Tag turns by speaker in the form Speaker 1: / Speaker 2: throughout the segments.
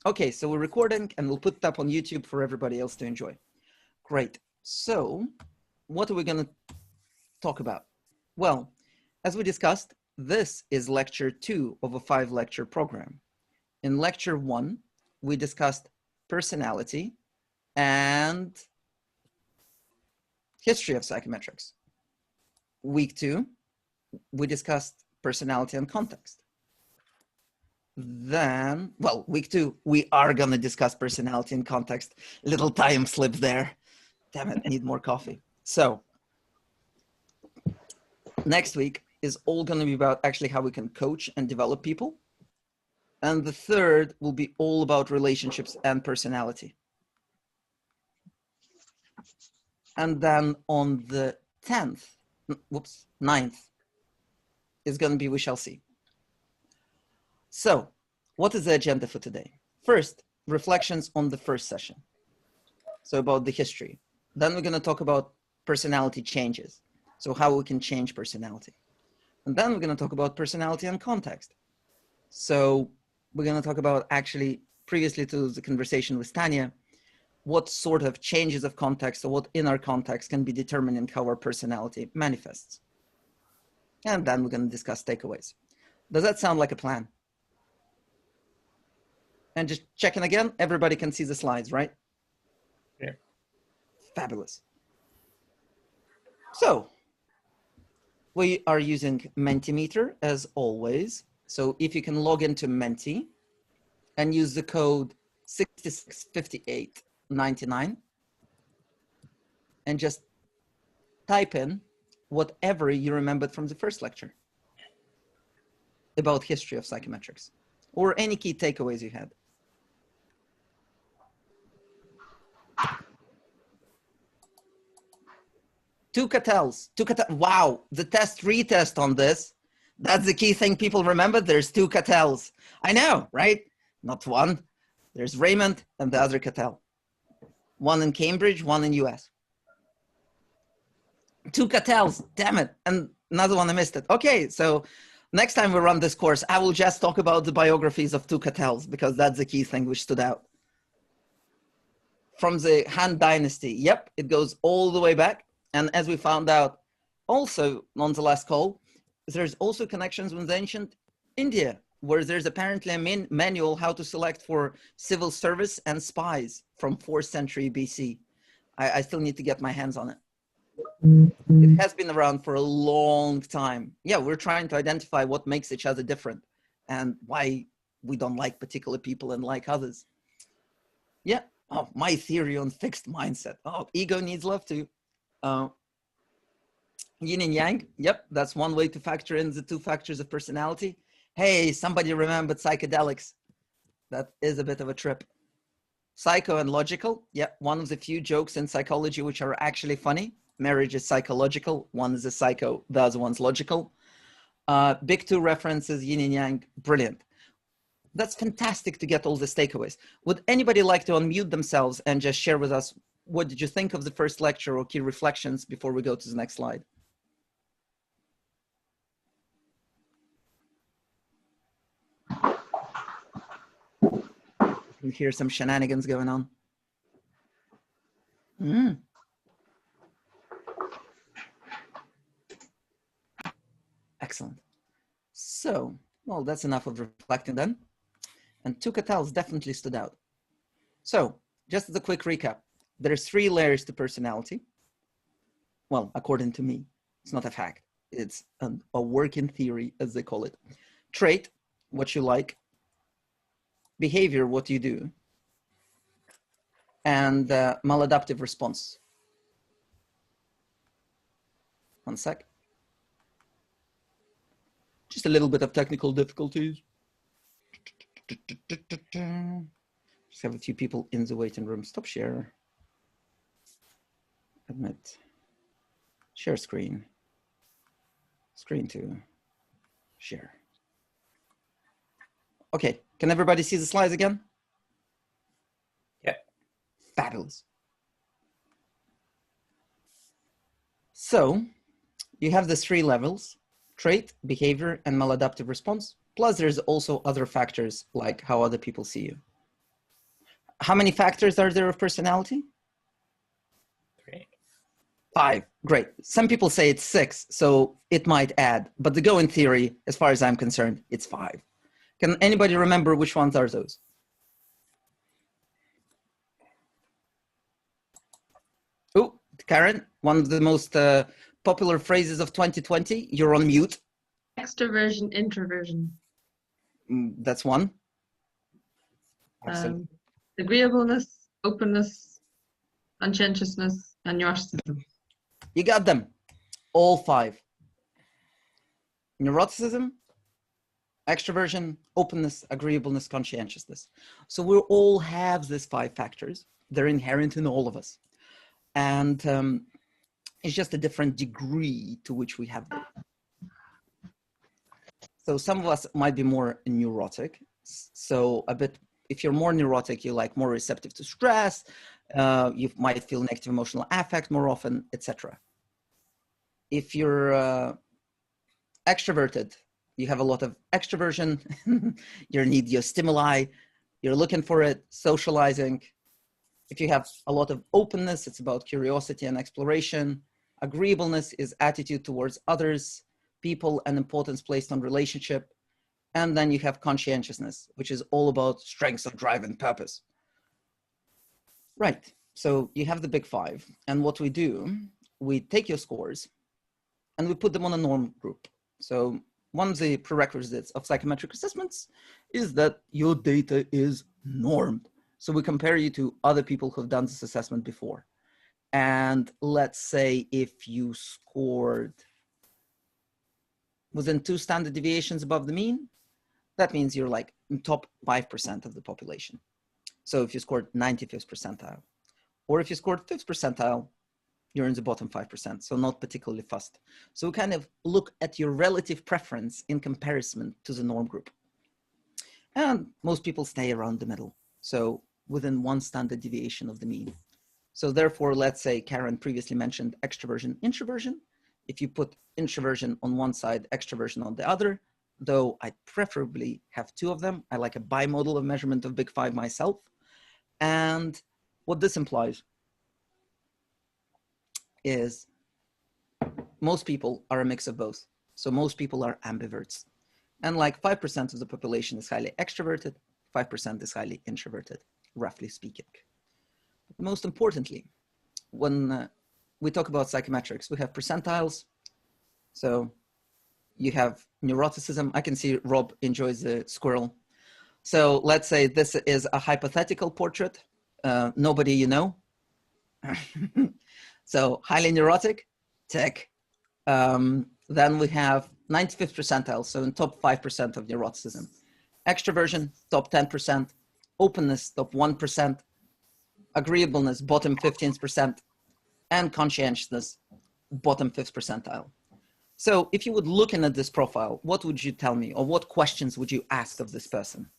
Speaker 1: Okay, so we're recording and we'll put it up on YouTube for everybody else to enjoy. Great. So what are we going to talk about? Well, as we discussed, this is lecture 2 of a 5-lecture program. In lecture 1, we discussed personality and history of psychometrics. Week 2, we discussed personality and context. Then, well, week 2, we are going to discuss personality and context. Little time slip there. Damn it, I need more coffee. So next week is all going to be about actually how we can coach and develop people. And the third will be all about relationships and personality. And then on the 9th is going to be We Shall See. So what is the agenda for today? First, reflections on the first session. So about the history. Then we're going to talk about personality changes. So how we can change personality. And then we're going to talk about personality and context. So we're going to talk about actually, previously to the conversation with Tanya, what sort of changes of context or what inner context can be determining how our personality manifests. And then we're going to discuss takeaways. Does that sound like a plan? And just checking again, everybody can see the slides, right?
Speaker 2: Yeah.
Speaker 1: Fabulous. So we are using Mentimeter as always. So if you can log into Menti and use the code 665899 and just type in whatever you remembered from the first lecture about history of psychometrics or any key takeaways you had. Two Catels. Wow, the retest on this. That's the key thing people remember. There's 2 Catels. I know, right? Not one. There's Raymond and the other Cattell. One in Cambridge, one in US. 2 Cattels, damn it. And another one I missed it. Okay, so next time we run this course, I will just talk about the biographies of 2 Cattels because that's the key thing which stood out. From the Han Dynasty, yep, it goes all the way back. And as we found out also on the last call, there's also connections with ancient India, where there's apparently a manual how to select for civil service and spies from 4th century BC. I still need to get my hands on it. It has been around for a long time. Yeah, we're trying to identify what makes each other different and why we don't like particular people and like others. Yeah, oh, my theory on fixed mindset. Oh, ego needs love too. Yin and yang, yep, that's one way to factor in the 2 factors of personality. Hey, somebody remembered psychedelics. That is a bit of a trip. Psycho and logical, yep, one of the few jokes in psychology which are actually funny. Marriage is psychological, one is a psycho, the other one's logical. Big 2 references, yin and yang, brilliant. That's fantastic to get all these takeaways. Would anybody like to unmute themselves and just share with us what did you think of the first lecture or key reflections before we go to the next slide? You hear some shenanigans going on. Excellent. So, well, that's enough of reflecting then. And 2 Cattels definitely stood out. So, just as a quick recap, there's 3 layers to personality. Well, according to me, it's not a fact. It's a working theory, as they call it. Trait, what you like. Behavior, what you do. And maladaptive response. One sec. Just a little bit of technical difficulties. Just have a few people in the waiting room. Stop share. Admit. Share screen. Screen to share. Okay, can everybody see the slides again?
Speaker 2: Yeah.
Speaker 1: Fabulous. So you have the 3 levels: trait, behavior, and maladaptive response. Plus there's also other factors like how other people see you. How many factors are there of personality?
Speaker 2: 3.
Speaker 1: 5. Great. Some people say it's 6, so it might add. But the go-in theory, as far as I'm concerned, it's 5. Can anybody remember which ones are those? Oh, Karen, one of the most popular phrases of 2020. You're on mute.
Speaker 3: Extroversion, introversion.
Speaker 1: That's one. Absolutely.
Speaker 3: Agreeableness, openness, conscientiousness, and neuroticism.
Speaker 1: You got them. All 5. Neuroticism, extroversion, openness, agreeableness, conscientiousness. So we all have these 5 factors. They're inherent in all of us. And it's just a different degree to which we have them. So some of us might be more neurotic. So a bit, if you're more neurotic, you're like more receptive to stress. You might feel negative emotional affect more often, etc. If you're extroverted, you have a lot of extroversion. You need your stimuli. You're looking for it, socializing. If you have a lot of openness, it's about curiosity and exploration. Agreeableness is attitude towards others, people, and importance placed on relationship. And then you have conscientiousness, which is all about strengths of drive and purpose. Right. So you have the big 5. And what we do, we take your scores and we put them on a norm group. So one of the prerequisites of psychometric assessments is that your data is normed. So we compare you to other people who've done this assessment before. And let's say if you scored within 2 standard deviations above the mean, that means you're like in top 5% of the population. So if you scored 95th percentile, or if you scored 5th percentile, you're in the bottom 5%, so not particularly fast. So we kind of look at your relative preference in comparison to the norm group. And most people stay around the middle, so within 1 standard deviation of the mean. So therefore, let's say Karen previously mentioned extroversion, introversion. If you put introversion on one side, extroversion on the other, though I preferably have 2 of them. I like a bimodal of measurement of big 5 myself. And what this implies is most people are a mix of both. So most people are ambiverts. And like 5% of the population is highly extroverted, 5% is highly introverted, roughly speaking. But most importantly, when we talk about psychometrics, we have percentiles. So you have neuroticism. I can see Rob enjoys the squirrel. So let's say this is a hypothetical portrait. Nobody you know. So highly neurotic, tick. Then we have 95th percentile, so in top 5% of neuroticism. Extroversion, top 10%. Openness, top 1%. Agreeableness, bottom 15%. And conscientiousness, bottom 5th percentile. So if you would look in at this profile, what would you tell me, or what questions would you ask of this person?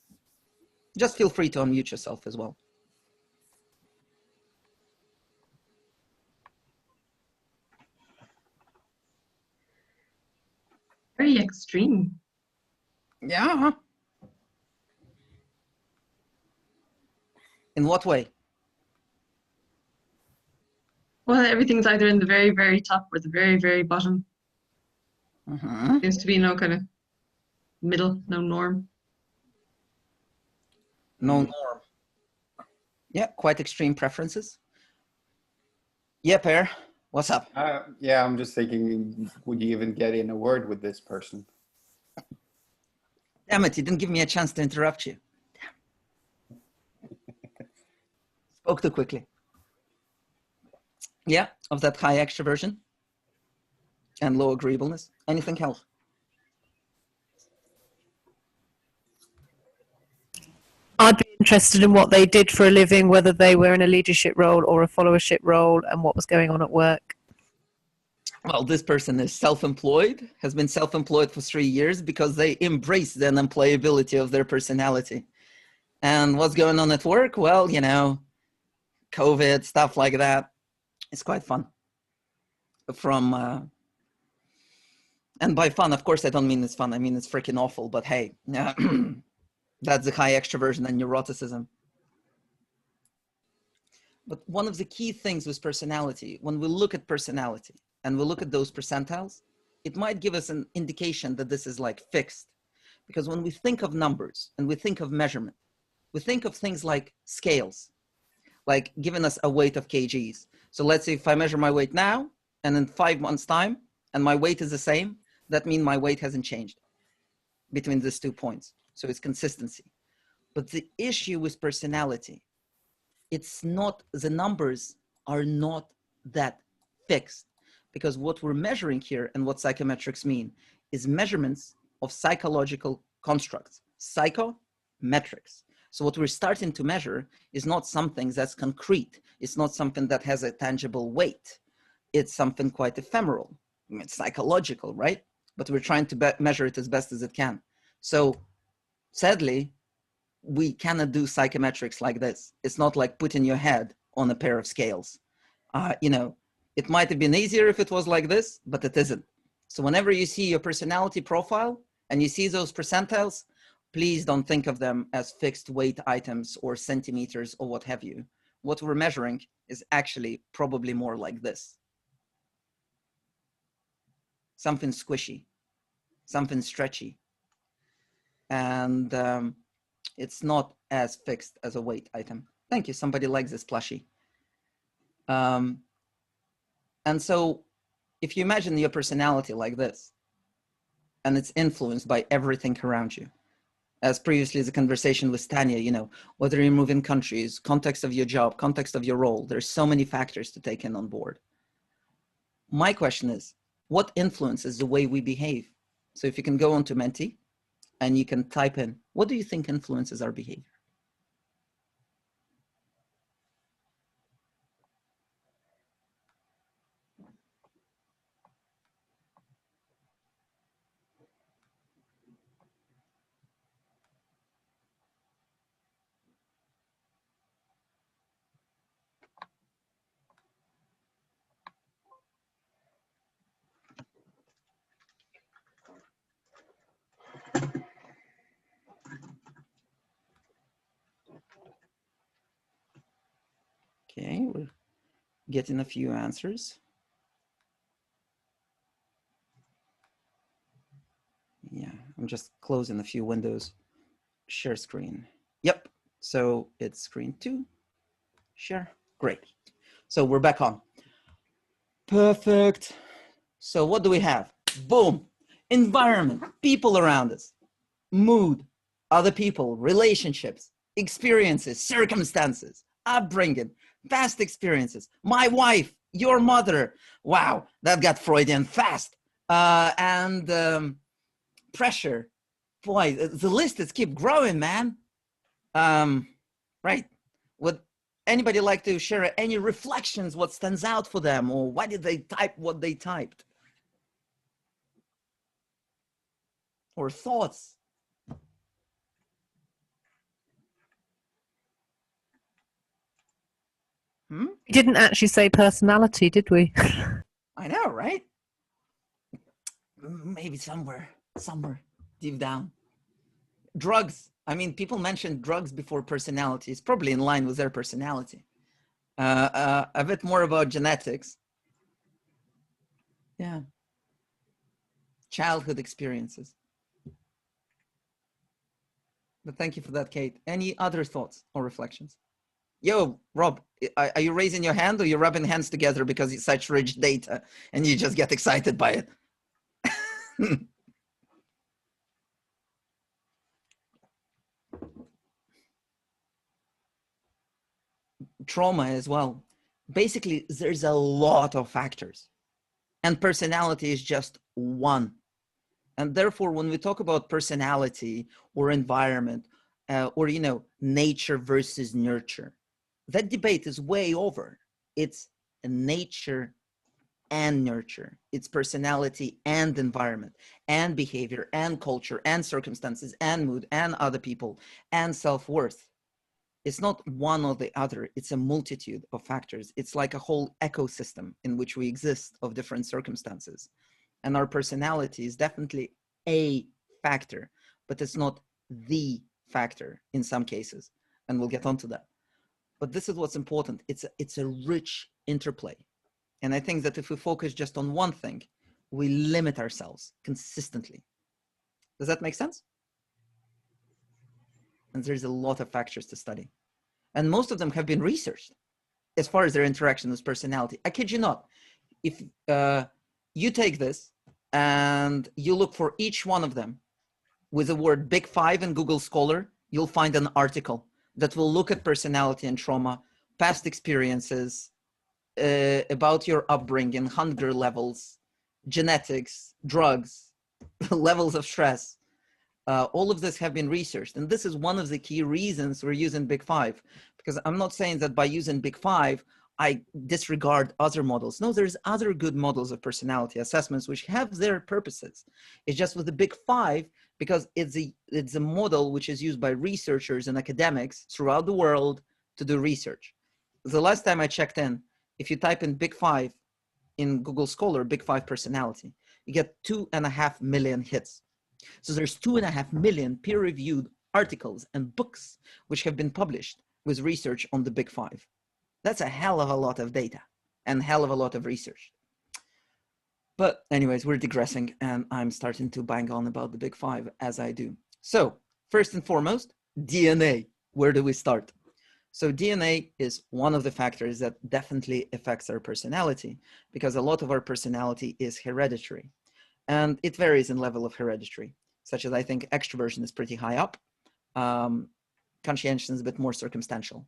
Speaker 1: Just feel free to unmute yourself as well.
Speaker 3: Very extreme.
Speaker 1: Yeah. In what way?
Speaker 3: Well, everything's either in the very, very top or the very, very bottom. Seems to be no kind of middle, no norm.
Speaker 1: No norm. Yeah, quite extreme preferences. Yeah, Per, what's up?
Speaker 4: Yeah, I'm just thinking, would you even get in a word with this person?
Speaker 1: Damn it, you didn't give me a chance to interrupt you. Spoke too quickly. Yeah, of that high extroversion and low agreeableness. Anything else?
Speaker 5: I'd be interested in what they did for a living, whether they were in a leadership role or a followership role, and what was going on at work.
Speaker 1: Well, this person is self-employed, has been self-employed for 3 years because they embrace the unemployability of their personality. And what's going on at work? Well, you know, COVID, stuff like that. It's quite fun. And by fun, of course, I don't mean it's fun. I mean, it's freaking awful, but hey, that's the high extroversion and neuroticism. But one of the key things with personality, when we look at personality and we look at those percentiles, it might give us an indication that this is like fixed. Because when we think of numbers and we think of measurement, we think of things like scales, like giving us a weight of kgs. So let's say if I measure my weight now and in 5 months time and my weight is the same, that means my weight hasn't changed between these 2 points. So it's consistency. But the issue with personality, it's not, the numbers are not that fixed, because what we're measuring here and what psychometrics mean is measurements of psychological constructs, psychometrics. So what we're starting to measure is not something that's concrete. It's not something that has a tangible weight. It's something quite ephemeral. I mean, it's psychological, right? But we're trying to measure it as best as it can. So sadly, we cannot do psychometrics like this. It's not like putting your head on a pair of scales. You know, it might have been easier if it was like this, but it isn't. So whenever you see your personality profile and you see those percentiles, please don't think of them as fixed weight items or centimeters or what have you. What we're measuring is actually probably more like this. Something squishy, something stretchy. And it's not as fixed as a weight item. Thank you, somebody likes this plushie. And so if you imagine your personality like this, and it's influenced by everything around you, as previously the conversation with Tanya, you know, whether you're moving countries, context of your job, context of your role, there's so many factors to take in on board. My question is, what influences the way we behave? So if you can go on to Menti and you can type in, what do you think influences our behavior? Okay, we're getting a few answers. Yeah, I'm just closing a few windows. Share screen. Yep, so it's screen 2. Share, great. So we're back on. Perfect. So what do we have? Boom. Environment, people around us, mood, other people, relationships, experiences, circumstances, upbringing, past experiences, my wife, your mother. Wow, that got Freudian fast. And pressure. Boy, the list is keep growing, man. Right. Would anybody like to share any reflections, what stands out for them, or why did they type what they typed? Or thoughts?
Speaker 5: We didn't actually say personality, did we?
Speaker 1: I know, right? Maybe somewhere deep down. Drugs. I mean, people mentioned drugs before personality. It's probably in line with their personality. A bit more about genetics. Yeah. Childhood experiences. But thank you for that, Kate. Any other thoughts or reflections? Yo, Rob, are you raising your hand or you're rubbing hands together because it's such rich data and you just get excited by it? Trauma as well. Basically, there's a lot of factors and personality is just one. And therefore, when we talk about personality or environment or, you know, nature versus nurture, that debate is way over. It's nature and nurture. It's personality and environment and behavior and culture and circumstances and mood and other people and self-worth. It's not one or the other. It's a multitude of factors. It's like a whole ecosystem in which we exist of different circumstances. And our personality is definitely a factor, but it's not the factor in some cases. And we'll get onto that. But this is what's important. It's a rich interplay. And I think that if we focus just on one thing, we limit ourselves consistently. Does that make sense? And there's a lot of factors to study. And most of them have been researched as far as their interaction with personality. I kid you not. If you take this and you look for each one of them with the word Big Five in Google Scholar, you'll find an article that will look at personality and trauma, past experiences, about your upbringing, hunger levels, genetics, drugs, levels of stress. All of this have been researched. And this is one of the key reasons we're using Big Five, because I'm not saying that by using Big Five, I disregard other models. No, there's other good models of personality assessments which have their purposes. It's just with the Big Five, because it's a model which is used by researchers and academics throughout the world to do research. The last time I checked in, if you type in Big Five in Google Scholar, Big Five personality, you get 2.5 million hits. So there's 2.5 million peer-reviewed articles and books which have been published with research on the Big Five. That's a hell of a lot of data and hell of a lot of research. But anyways, we're digressing and I'm starting to bang on about the Big Five as I do. So first and foremost, DNA. Where do we start? So DNA is one of the factors that definitely affects our personality, because a lot of our personality is hereditary. And it varies in level of hereditary, such as I think extroversion is pretty high up. Conscientious is a bit more circumstantial.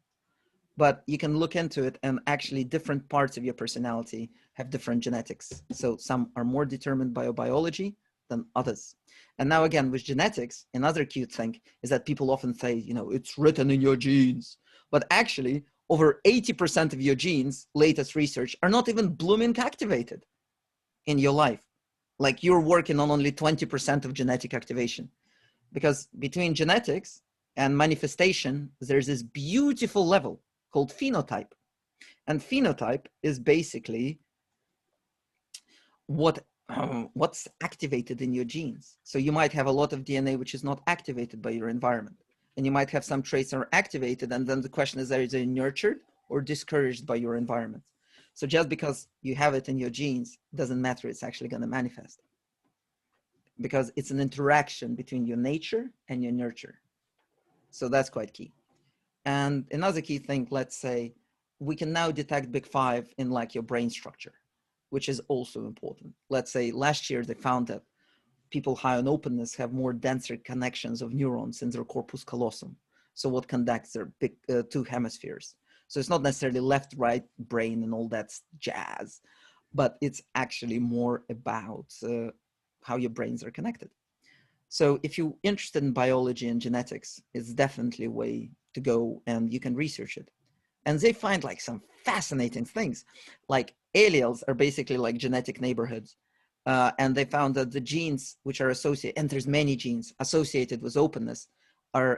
Speaker 1: But you can look into it, and actually different parts of your personality have different genetics. So some are more determined by your biology than others. And now again, with genetics, another cute thing is that people often say, you know, it's written in your genes. But actually, over 80% of your genes, latest research, are not even blooming activated in your life. Like you're working on only 20% of genetic activation. Because between genetics and manifestation, there's this beautiful level called phenotype. And phenotype is basically what's activated in your genes. So you might have a lot of DNA which is not activated by your environment. And you might have some traits that are activated. And then the question is, are they nurtured or discouraged by your environment? So just because you have it in your genes doesn't matter, it's actually going to manifest. Because it's an interaction between your nature and your nurture. So that's quite key. And another key thing, let's say, we can now detect Big Five in like your brain structure, which is also important. Let's say last year they found that people high on openness have more denser connections of neurons in their corpus callosum. So what connects their big two hemispheres. So it's not necessarily left, right brain and all that jazz, but it's actually more about how your brains are connected. So if you're interested in biology and genetics, it's definitely a way to go, and you can research it. And they find like some fascinating things, like alleles are basically like genetic neighborhoods. And they found that the genes which are associated, and there's many genes associated with openness,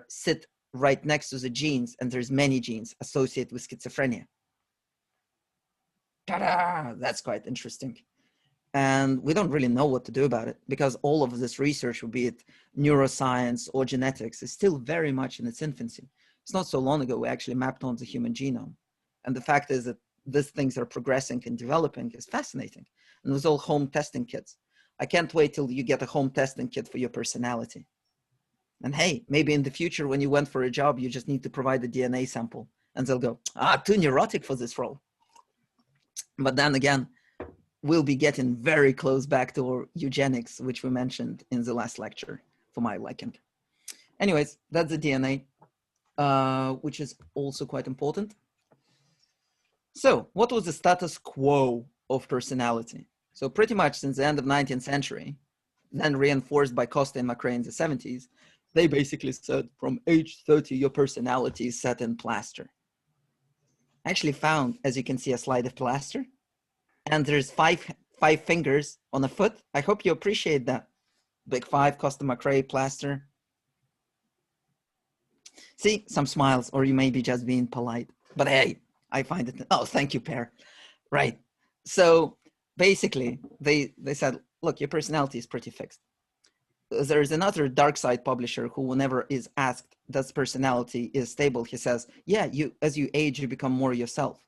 Speaker 1: sit right next to the genes, and there's many genes associated with schizophrenia. Ta-da! That's quite interesting. And we don't really know what to do about it, because all of this research, be it neuroscience or genetics, is still very much in its infancy. It's not so long ago we actually mapped on the human genome. And the fact is that these things are progressing and developing is fascinating. And with all home testing kits, I can't wait till you get a home testing kit for your personality. And hey, maybe in the future when you went for a job, you just need to provide a DNA sample and they'll go, too neurotic for this role. But then again, we'll be getting very close back to eugenics, which we mentioned in the last lecture for my liking. Anyways, that's the DNA, which is also quite important. So what was the status quo of personality? So pretty much since the end of 19th century, then reinforced by Costa and McRae in the 70s, they basically said from age 30, your personality is set in plaster. I actually found, as you can see, a slide of plaster. And there's five fingers on a foot. I hope you appreciate that. Big Five, Costa McRae, plaster. See, some smiles, or you may be just being polite. But hey, I find it. Oh, thank you, Per. Right. So basically, they said, look, your personality is pretty fixed. there's another dark side publisher who, whenever is asked, does personality is stable, he says, yeah, as you age, you become more yourself.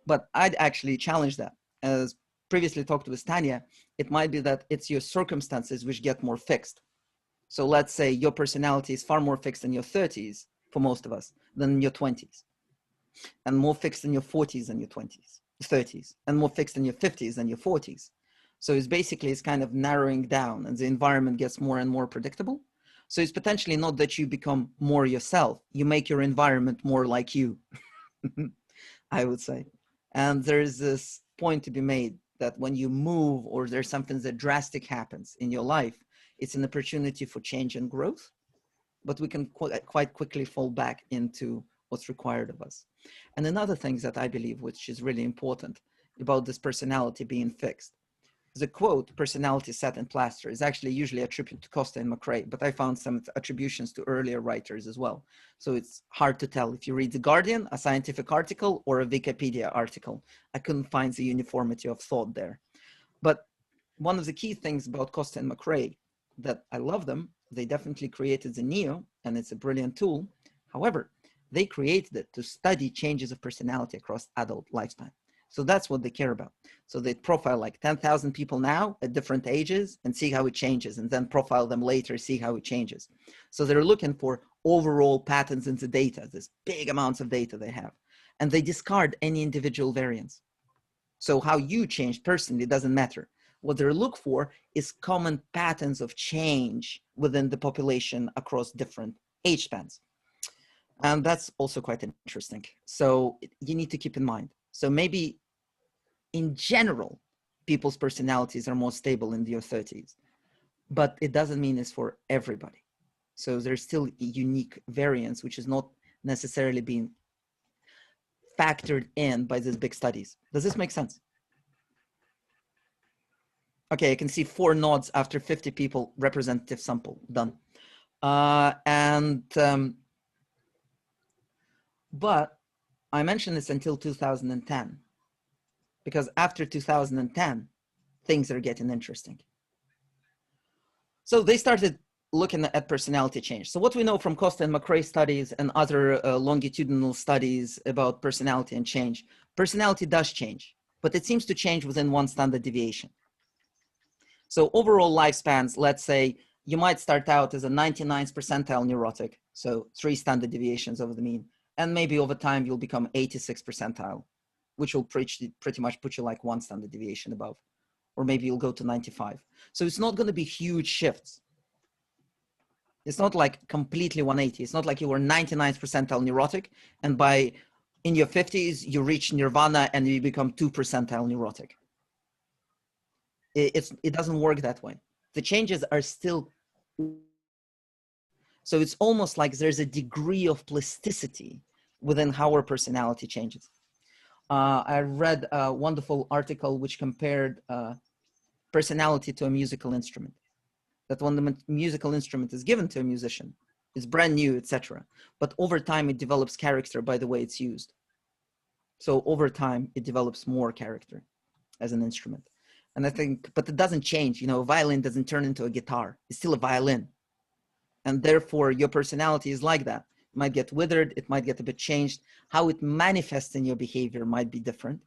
Speaker 1: But I'd actually challenge that. As previously talked with Tanya, it might be that it's your circumstances which get more fixed. So let's say your personality is far more fixed in your 30s, for most of us, than in your 20s, and more fixed in your 40s than your 20s, 30s, and more fixed in your 50s than your 40s. So it's kind of narrowing down, and the environment gets more and more predictable. So it's potentially not that you become more yourself, you make your environment more like you, I would say. And there's this point to be made that when you move or there's something that drastic happens in your life, it's an opportunity for change and growth, but we can quite quickly fall back into what's required of us. And another thing that I believe, which is really important about this personality being fixed, the quote, personality set in plaster, is actually usually attributed to Costa and McRae, but I found some attributions to earlier writers as well. So it's hard to tell. If you read The Guardian, a scientific article, or a Wikipedia article, I couldn't find the uniformity of thought there. But one of the key things about Costa and McRae, that I love them, they definitely created the NEO, and it's a brilliant tool. However, they created it to study changes of personality across adult lifespan. So that's what they care about. So they profile like 10,000 people now at different ages and see how it changes, and then profile them later, see how it changes. So they're looking for overall patterns in the data, this big amounts of data they have, and they discard any individual variance. So how you change personally doesn't matter. What they look for is common patterns of change within the population across different age spans. And that's also quite interesting. So you need to keep in mind. So maybe in general, people's personalities are more stable in their 30s, but it doesn't mean it's for everybody. So there's still a unique variance, which is not necessarily being factored in by these big studies. Does this make sense? Okay, I can see 4 nods after 50 people, representative sample, done. But I mentioned this until 2010, because after 2010, things are getting interesting. So they started looking at personality change. So what we know from Costa and McRae studies and other longitudinal studies about personality and change, personality does change, but it seems to change within one standard deviation. So overall lifespans, let's say you might start out as a 99th percentile neurotic, so 3 standard deviations over the mean, and maybe over time you'll become 86th percentile, which will pretty much put you like 1 standard deviation above, or maybe you'll go to 95. So it's not going to be huge shifts. It's not like completely 180. It's not like you were 99th percentile neurotic, and in your 50s, you reach nirvana and you become 2 percentile neurotic. It doesn't work that way. The changes are still, so it's almost like there's a degree of plasticity within how our personality changes. I read a wonderful article which compared personality to a musical instrument. That when the musical instrument is given to a musician, it's brand new, etc. But over time, it develops character by the way it's used. So over time, it develops more character as an instrument. And I think, but it doesn't change. You know, a violin doesn't turn into a guitar. It's still a violin. And therefore, your personality is like that. It might get withered. It might get a bit changed. How it manifests in your behavior might be different.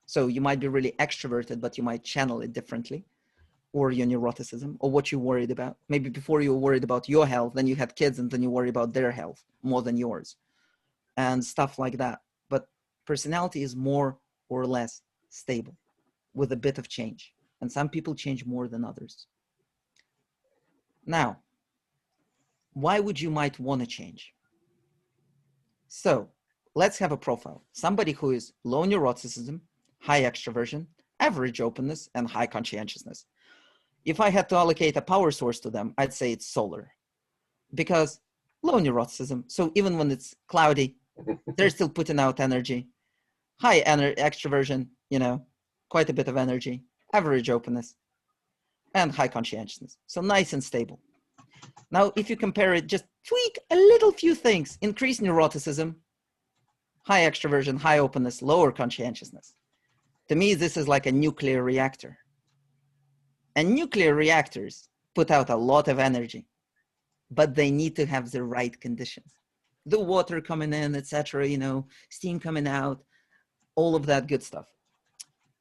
Speaker 1: So you might be really extroverted, but you might channel it differently, or your neuroticism, or what you're worried about. Maybe before you were worried about your health, then you had kids, and then you worry about their health more than yours, and stuff like that. But personality is more or less stable with a bit of change. And some people change more than others. Now, why would you might want to change? So let's have a profile. Somebody who is low neuroticism, high extroversion, average openness, and high conscientiousness. If I had to allocate a power source to them, I'd say it's solar. Because low neuroticism, so even when it's cloudy, they're still putting out energy. High extroversion, you know, quite a bit of energy, average openness, and high conscientiousness. So nice and stable. Now, if you compare it, just tweak a little few things, increase neuroticism, high extroversion, high openness, lower conscientiousness. To me, this is like a nuclear reactor. And nuclear reactors put out a lot of energy, but they need to have the right conditions. The water coming in, etc., steam coming out, all of that good stuff.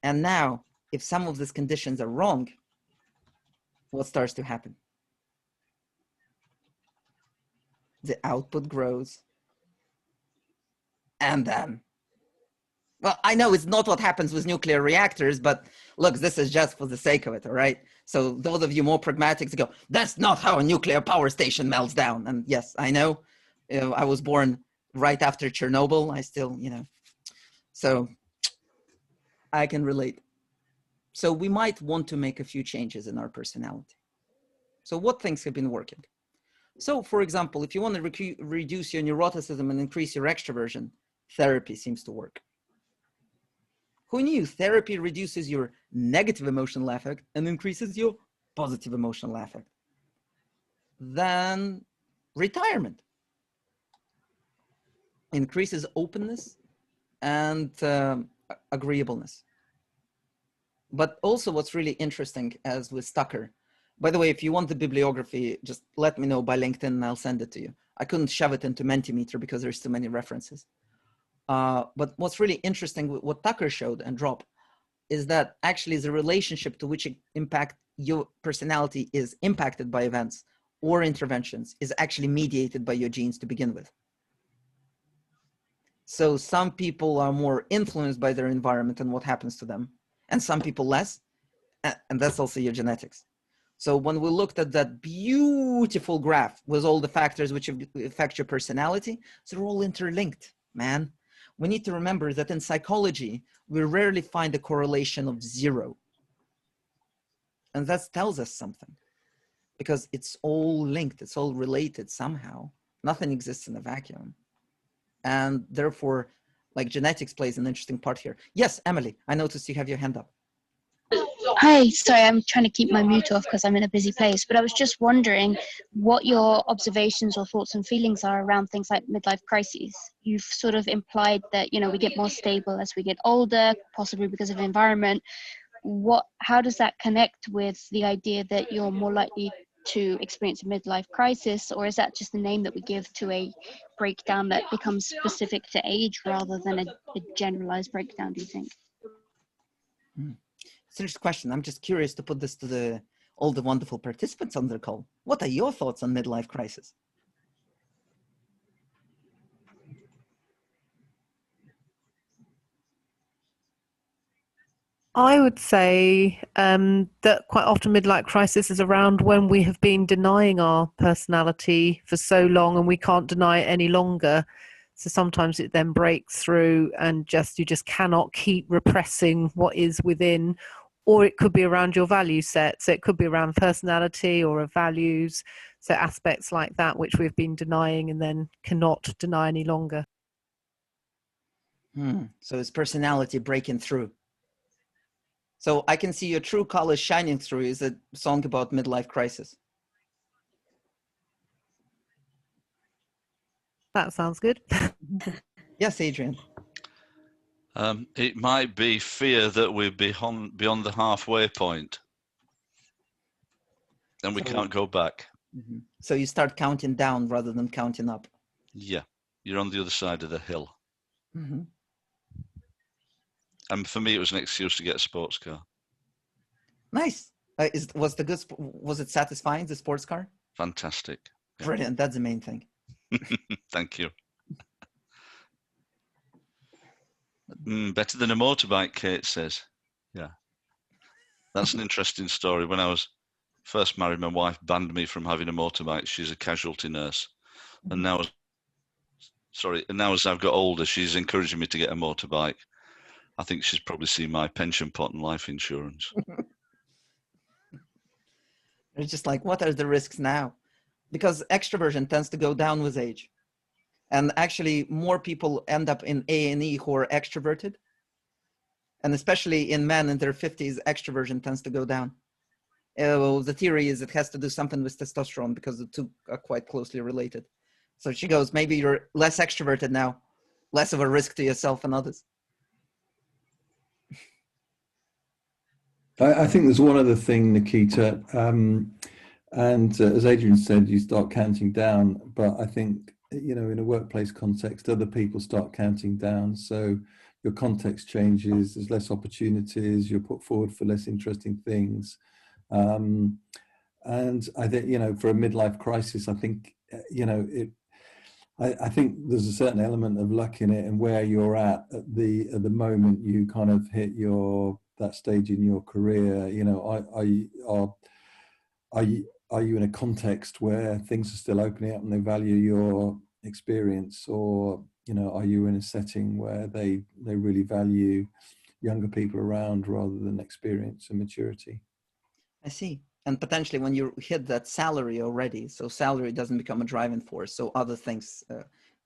Speaker 1: And now, if some of these conditions are wrong, what starts to happen? The output grows. And then, well, I know it's not what happens with nuclear reactors, but look, this is just for the sake of it, all right? So those of you more pragmatic go, that's not how a nuclear power station melts down. And yes, I know, I was born right after Chernobyl. I still, so I can relate. So we might want to make a few changes in our personality. So what things have been working? So for example, if you want to reduce your neuroticism and increase your extroversion, therapy seems to work. Who knew therapy reduces your negative emotional affect and increases your positive emotional affect? Then retirement increases openness and agreeableness. But also what's really interesting, as with Tucker, by the way, if you want the bibliography, just let me know by LinkedIn and I'll send it to you. I couldn't shove it into Mentimeter because there's too many references. But what's really interesting, what Tucker showed and Drop, is that actually the relationship to which your personality is impacted by events or interventions is actually mediated by your genes to begin with. So some people are more influenced by their environment and what happens to them, and some people less, and that's also your genetics. So when we looked at that beautiful graph with all the factors which affect your personality, they're all interlinked, man. We need to remember that in psychology, we rarely find a correlation of 0. And that tells us something, because it's all linked, it's all related somehow. Nothing exists in a vacuum. And therefore, like, genetics plays an interesting part here. Yes, Emily, I noticed you have your hand up.
Speaker 6: Hi, sorry, I'm trying to keep my mute off because I'm in a busy place, but I was just wondering what your observations or thoughts and feelings are around things like midlife crises. You've sort of implied that, we get more stable as we get older, possibly because of the environment. How does that connect with the idea that you're more likely to experience a midlife crisis, or is that just a name that we give to a breakdown that becomes specific to age rather than a generalized breakdown, do you think?
Speaker 1: It's an interesting question. I'm just curious to put this to all the wonderful participants on the call. What are your thoughts on midlife crisis?
Speaker 5: I would say that quite often midlife crisis is around when we have been denying our personality for so long and we can't deny it any longer. So sometimes it then breaks through and you just cannot keep repressing what is within, or it could be around your value set. So it could be around personality or values. So aspects like that, which we've been denying and then cannot deny any longer.
Speaker 1: So it's personality breaking through. So I Can See Your True Colors Shining Through is a song about midlife crisis.
Speaker 5: That sounds good.
Speaker 1: Yes, Adrian.
Speaker 7: It might be fear that we're beyond the halfway point and we can't go back.
Speaker 1: Mm-hmm. So you start counting down rather than counting up.
Speaker 7: Yeah, you're on the other side of the hill.
Speaker 1: Mm-hmm.
Speaker 7: And for me, it was an excuse to get a sports car.
Speaker 1: Nice. Was it satisfying, the sports car?
Speaker 7: Fantastic. Yeah.
Speaker 1: Brilliant. That's the main thing.
Speaker 7: Thank you. Better than a motorbike, Kate says. Yeah. That's an interesting story. When I was first married, my wife banned me from having a motorbike. She's a casualty nurse. And now as I've got older, she's encouraging me to get a motorbike. I think she's probably seen my pension pot and life insurance.
Speaker 1: It's just like, what are the risks now? Because extroversion tends to go down with age. And actually, more people end up in A&E who are extroverted. And especially in men in their 50s, extroversion tends to go down. The theory is it has to do something with testosterone because the two are quite closely related. So she goes, maybe you're less extroverted now, less of a risk to yourself and others.
Speaker 8: I think there's one other thing, Nikita. And as Adrian said, you start counting down. But I think, you know, in a workplace context, other people start counting down. So your context changes, there's less opportunities, you're put forward for less interesting things. And I think, you know, for a midlife crisis, I think, you know, I think there's a certain element of luck in it, and where you're at the moment you kind of hit that stage in your career. You know, are you in a context where things are still opening up and they value your experience, or, you know, are you in a setting where they really value younger people around rather than experience and maturity?
Speaker 1: I see. And potentially when you hit that salary already, so salary doesn't become a driving force, so other things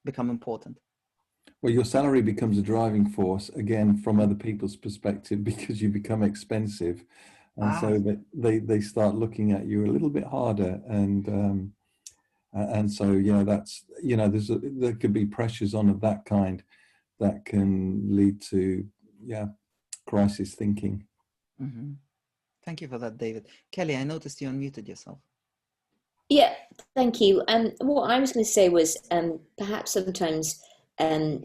Speaker 1: become important.
Speaker 8: Well, your salary becomes a driving force, again, from other people's perspective, because you become expensive. And so they start looking at you a little bit harder. And so, yeah, that's, you know, there could be pressures on of that kind that can lead to, yeah, crisis thinking.
Speaker 1: Mm-hmm. Thank you for that, David. Kelly, I noticed you unmuted yourself.
Speaker 2: Yeah, thank you. What I was going to say was perhaps sometimes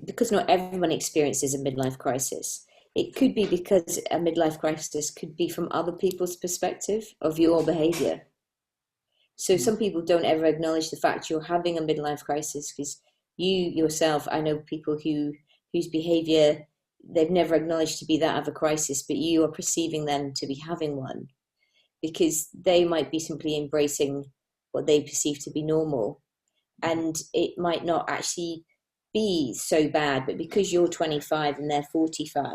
Speaker 2: because not everyone experiences a midlife crisis, it could be because a midlife crisis could be from other people's perspective of your behavior. So some people don't ever acknowledge the fact you're having a midlife crisis because you yourself, I know people whose behavior they've never acknowledged to be that of a crisis, but you are perceiving them to be having one because they might be simply embracing what they perceive to be normal. And it might not actually be so bad, but because you're 25 and they're 45,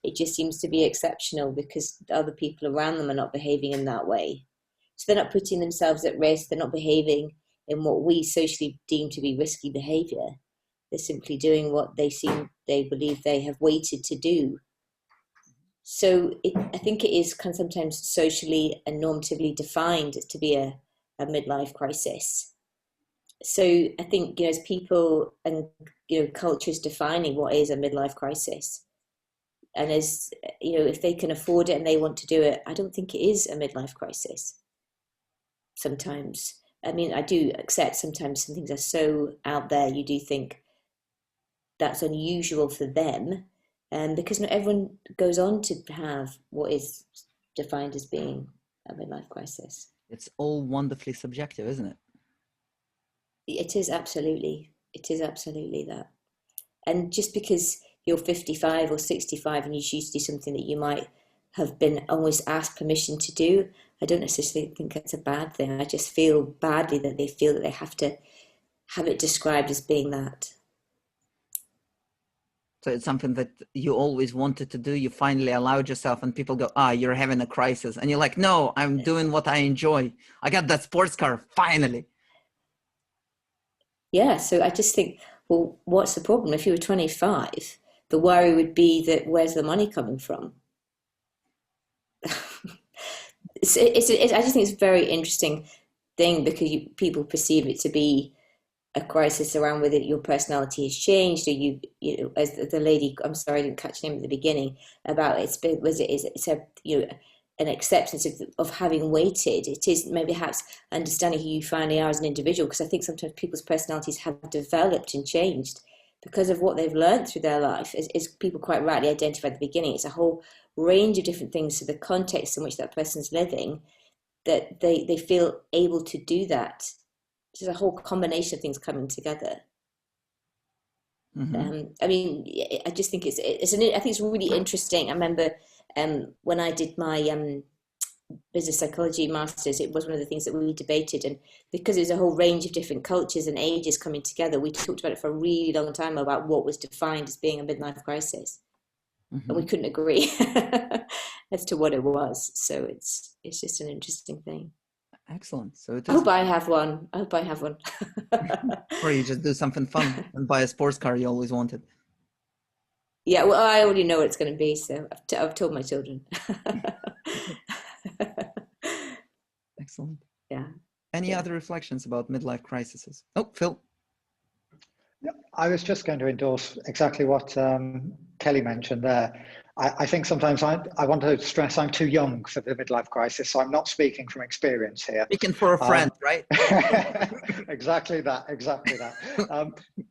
Speaker 2: it just seems to be exceptional because the other people around them are not behaving in that way. So they're not putting themselves at risk. They're not behaving in what we socially deem to be risky behavior. They're simply doing what they believe they have waited to do. So I think it is kind of sometimes socially and normatively defined to be a midlife crisis. So I think, you know, as people and, you know, cultures defining what is a midlife crisis, and as, you know, if they can afford it and they want to do it, I don't think it is a midlife crisis. Sometimes, I mean, I do accept sometimes some things are so out there, you do think that's unusual for them, because not everyone goes on to have what is defined as being a midlife crisis.
Speaker 1: It's all wonderfully subjective, isn't it?
Speaker 2: It is absolutely that. And just because you're 55 or 65 and you choose to do something that you might have been almost asked permission to do, I don't necessarily think that's a bad thing. I just feel badly that they feel that they have to have it described as being that.
Speaker 1: So it's something that you always wanted to do. You finally allowed yourself, and people go, you're having a crisis. And you're like, no, I'm doing what I enjoy. I got that sports car, finally.
Speaker 2: Yeah, so I just think, well, what's the problem? If you were 25, the worry would be that where's the money coming from? I just think it's a very interesting thing because people perceive it to be a crisis around whether your personality has changed, or you know, as the lady, I'm sorry I didn't catch your name at the beginning, about it's a, you know, an acceptance of having waited. It is maybe perhaps understanding who you finally are as an individual, because I think sometimes people's personalities have developed and changed because of what they've learned through their life. As people quite rightly identified at the beginning, it's a whole range of different things to the context in which that person's living that they feel able to do that. There's a whole combination of things coming together.
Speaker 1: Mm-hmm.
Speaker 2: I mean, I just think I think it's really interesting. I remember when I did my business psychology masters, it was one of the things that we debated, and because there's a whole range of different cultures and ages coming together, we talked about it for a really long time about what was defined as being a midlife crisis, and we couldn't agree as to what it was. So it's just an interesting thing.
Speaker 1: Excellent. So
Speaker 2: I hope I have one.
Speaker 1: Or you just do something fun and buy a sports car you always wanted.
Speaker 2: Yeah, well, I already know what it's going to be, so I've told my children.
Speaker 1: Excellent.
Speaker 2: Yeah.
Speaker 1: Any other reflections about midlife crises? Oh, Phil.
Speaker 9: I was just going to endorse exactly what Kelly mentioned there, I think sometimes I want to stress I'm too young for the midlife crisis, so I'm not speaking from experience here.
Speaker 1: Speaking for a friend, right?
Speaker 9: Exactly that, exactly that.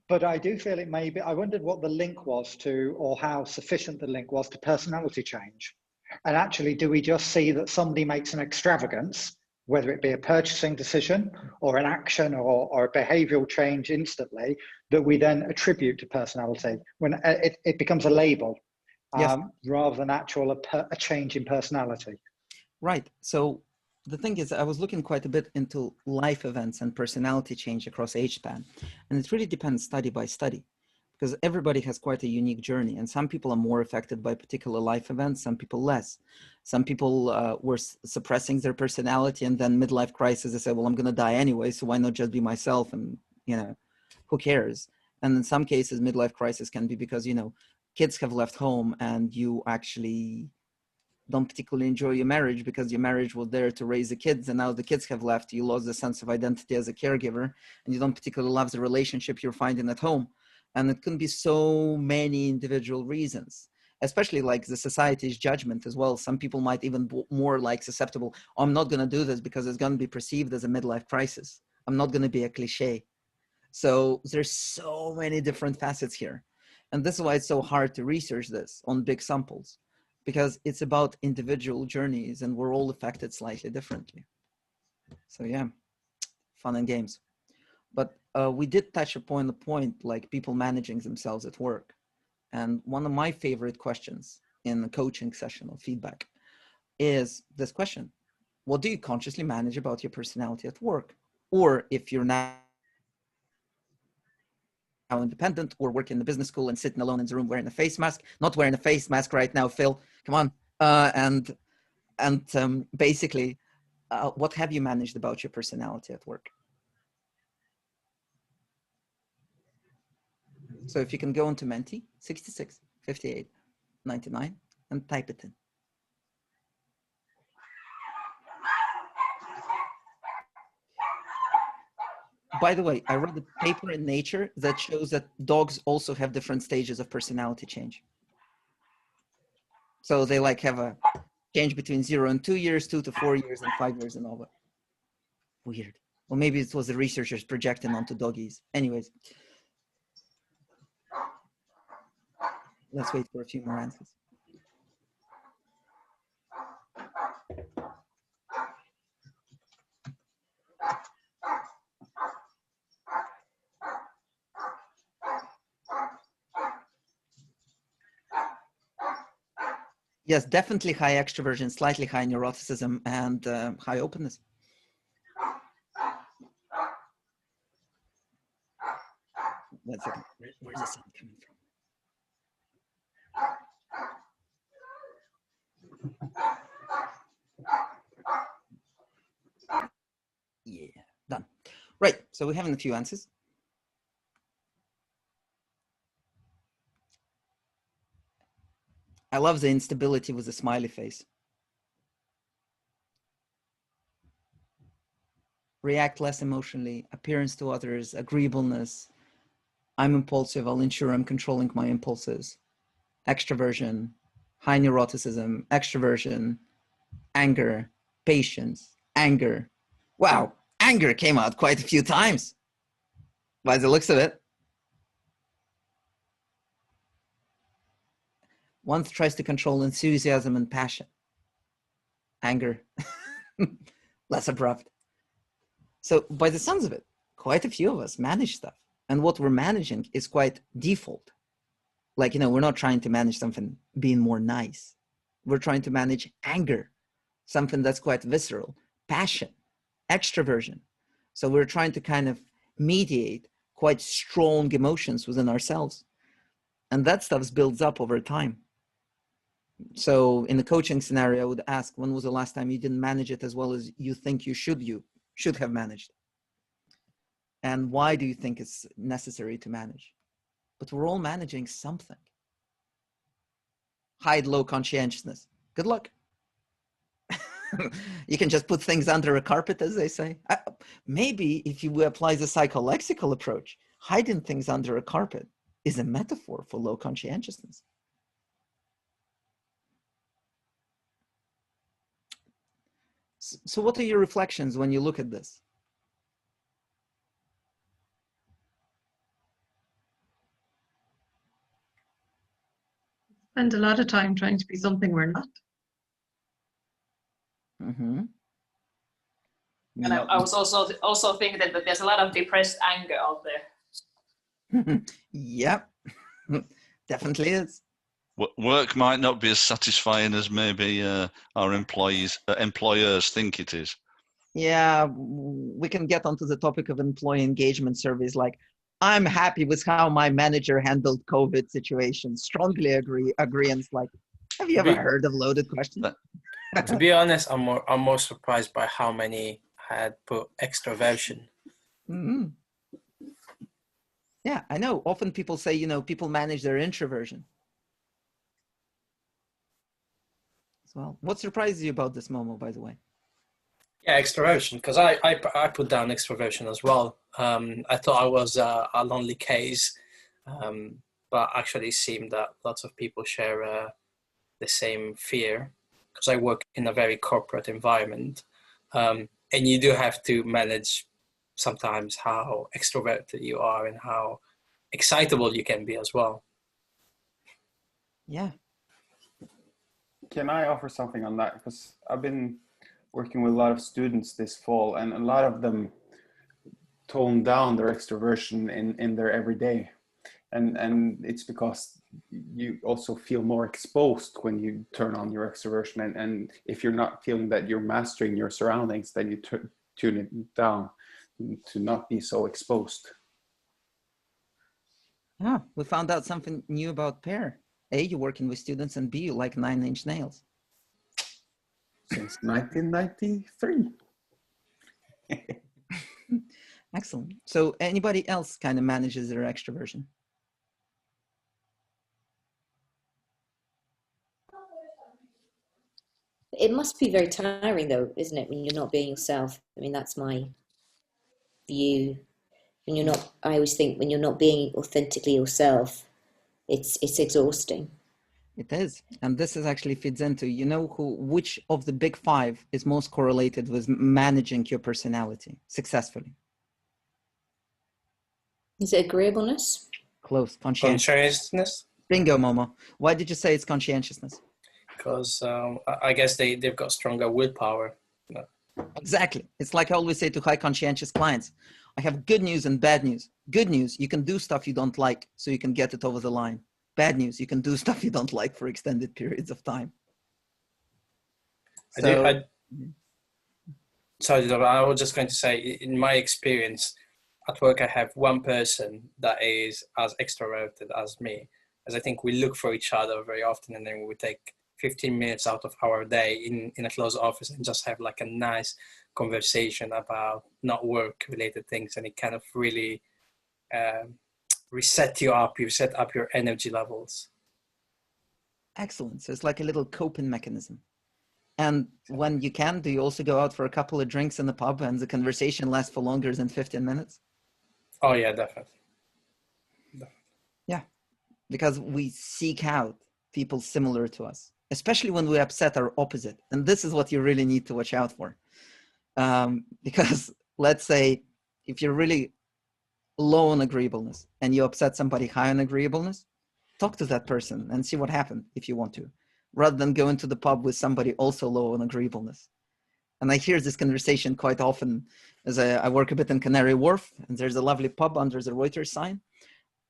Speaker 9: But I do feel it may be, I wondered what the link was to, or how sufficient the link was to personality change. And actually, do we just see that somebody makes an extravagance, whether it be a purchasing decision or an action or a behavioral change instantly, that we then attribute to personality when it becomes a label?
Speaker 1: Yes.
Speaker 9: Rather than a change in personality.
Speaker 1: Right. So the thing is, I was looking quite a bit into life events and personality change across age span. And it really depends study by study, because everybody has quite a unique journey. And some people are more affected by particular life events, some people less. Some people were suppressing their personality, and then midlife crisis, they say, well, I'm going to die anyway, so why not just be myself? And, you know, who cares? And in some cases, midlife crisis can be because, you know, kids have left home and you actually don't particularly enjoy your marriage because your marriage was there to raise the kids, and now the kids have left. You lost the sense of identity as a caregiver, and you don't particularly love the relationship you're finding at home. And it can be so many individual reasons, especially like the society's judgment as well. Some people might even be more like susceptible. Oh, I'm not going to do this because it's going to be perceived as a midlife crisis. I'm not going to be a cliche. So there's so many different facets here. And this is why it's so hard to research this on big samples, because it's about individual journeys and we're all affected slightly differently. So yeah, fun and games. But we did touch upon the point, like people managing themselves at work. And one of my favorite questions in a coaching session or feedback is this question: what do you consciously manage about your personality at work? Or if you're now independent or working in the business school and sitting alone in the room wearing a face mask, not wearing a face mask right now, Phil, come on. Basically, what have you managed about your personality at work? So if you can go into Menti, 66, 58, 99, and type it in. By the way, I read a paper in Nature that shows that dogs also have different stages of personality change. So they like have a change between 0 and 2 years, 2 to 4 years, and 5 years and over. Weird. Well, maybe it was the researchers projecting onto doggies. Anyways, let's wait for a few more answers. Yes, definitely high extroversion, slightly high neuroticism, and high openness. One second. Where's the sound coming from? Yeah, done. Right, so we're having a few answers. I love the instability with the smiley face. React less emotionally, appearance to others, agreeableness. I'm impulsive, I'll ensure I'm controlling my impulses. Extroversion, high neuroticism, extroversion, anger, patience, anger. Wow, anger came out quite a few times by the looks of it. One tries to control enthusiasm and passion. Anger, less abrupt. So by the sounds of it, quite a few of us manage stuff. And what we're managing is quite default. Like, you know, we're not trying to manage something being more nice. We're trying to manage anger, something that's quite visceral, passion, extroversion. So we're trying to kind of mediate quite strong emotions within ourselves. And that stuff builds up over time. So in the coaching scenario, I would ask, when was the last time you didn't manage it as well as you think you should have managed? And why do you think it's necessary to manage? But we're all managing something. Hide low conscientiousness. Good luck. You can just put things under a carpet, as they say. Maybe if you apply the psycholexical approach, hiding things under a carpet is a metaphor for low conscientiousness. So what are your reflections when you look at this?
Speaker 3: Spend a lot of time trying to be something we're not.
Speaker 1: Mm-hmm.
Speaker 10: And I was also thinking that there's a lot of depressed anger out there.
Speaker 1: Yep, definitely is.
Speaker 7: Work might not be as satisfying as maybe our employers think it is.
Speaker 1: Yeah, we can get onto the topic of employee engagement surveys. Like, I'm happy with how my manager handled COVID situation. Strongly agree. And it's like, have you ever heard of loaded questions?
Speaker 11: To be honest, I'm more surprised by how many had put extroversion.
Speaker 1: Mm-hmm. Yeah, I know. Often people say, people manage their introversion. As well. What surprises you about this, Momo, by the way?
Speaker 11: Yeah, extroversion, because I put down extroversion as well. I thought I was a lonely case, but actually it seemed that lots of people share the same fear, because I work in a very corporate environment. And you do have to manage sometimes how extroverted you are and how excitable you can be as well.
Speaker 1: Yeah.
Speaker 4: Can I offer something on that? Because I've been working with a lot of students this fall, and a lot of them tone down their extroversion in their everyday. And it's because you also feel more exposed when you turn on your extroversion. And if you're not feeling that you're mastering your surroundings, then you tune it down to not be so exposed.
Speaker 1: Yeah, we found out something new about Pear. A, you're working with students, and B, you like 9-inch nails.
Speaker 4: Since 1993.
Speaker 1: Excellent. So anybody else kind of manages their extroversion?
Speaker 2: It must be very tiring, though, isn't it, when you're not being yourself? I mean, that's my view. When you're not, I always think when you're not being authentically yourself, it's exhausting.
Speaker 1: It is. And this is actually feeds into, which of the big five is most correlated with managing your personality successfully?
Speaker 2: Is it agreeableness?
Speaker 1: Close.
Speaker 11: Conscientiousness.
Speaker 1: Bingo, Momo. Why did you say it's conscientiousness?
Speaker 11: Because I guess they've got stronger willpower.
Speaker 1: Exactly. It's like I always say to high conscientious clients, I have good news and bad news. Good news, you can do stuff you don't like so you can get it over the line. Bad news, you can do stuff you don't like for extended periods of time.
Speaker 11: Sorry, I was just going to say, in my experience at work, I have one person that is as extroverted as me, as I think we look for each other very often, and then we take 15 minutes out of our day in a closed office and just have like a nice conversation about not work related things, and it kind of really reset up your energy levels.
Speaker 1: Excellent. So it's like a little coping mechanism. And when you can, do you also go out for a couple of drinks in the pub and the conversation lasts for longer than 15 minutes?
Speaker 11: Oh yeah, definitely.
Speaker 1: Yeah, because we seek out people similar to us, especially when we upset our opposite. And this is what you really need to watch out for. Because let's say if you're really low on agreeableness and you upset somebody high on agreeableness, talk to that person and see what happened if you want to, rather than go into the pub with somebody also low on agreeableness. And I hear this conversation quite often as I work a bit in Canary Wharf, and there's a lovely pub under the Reuters sign.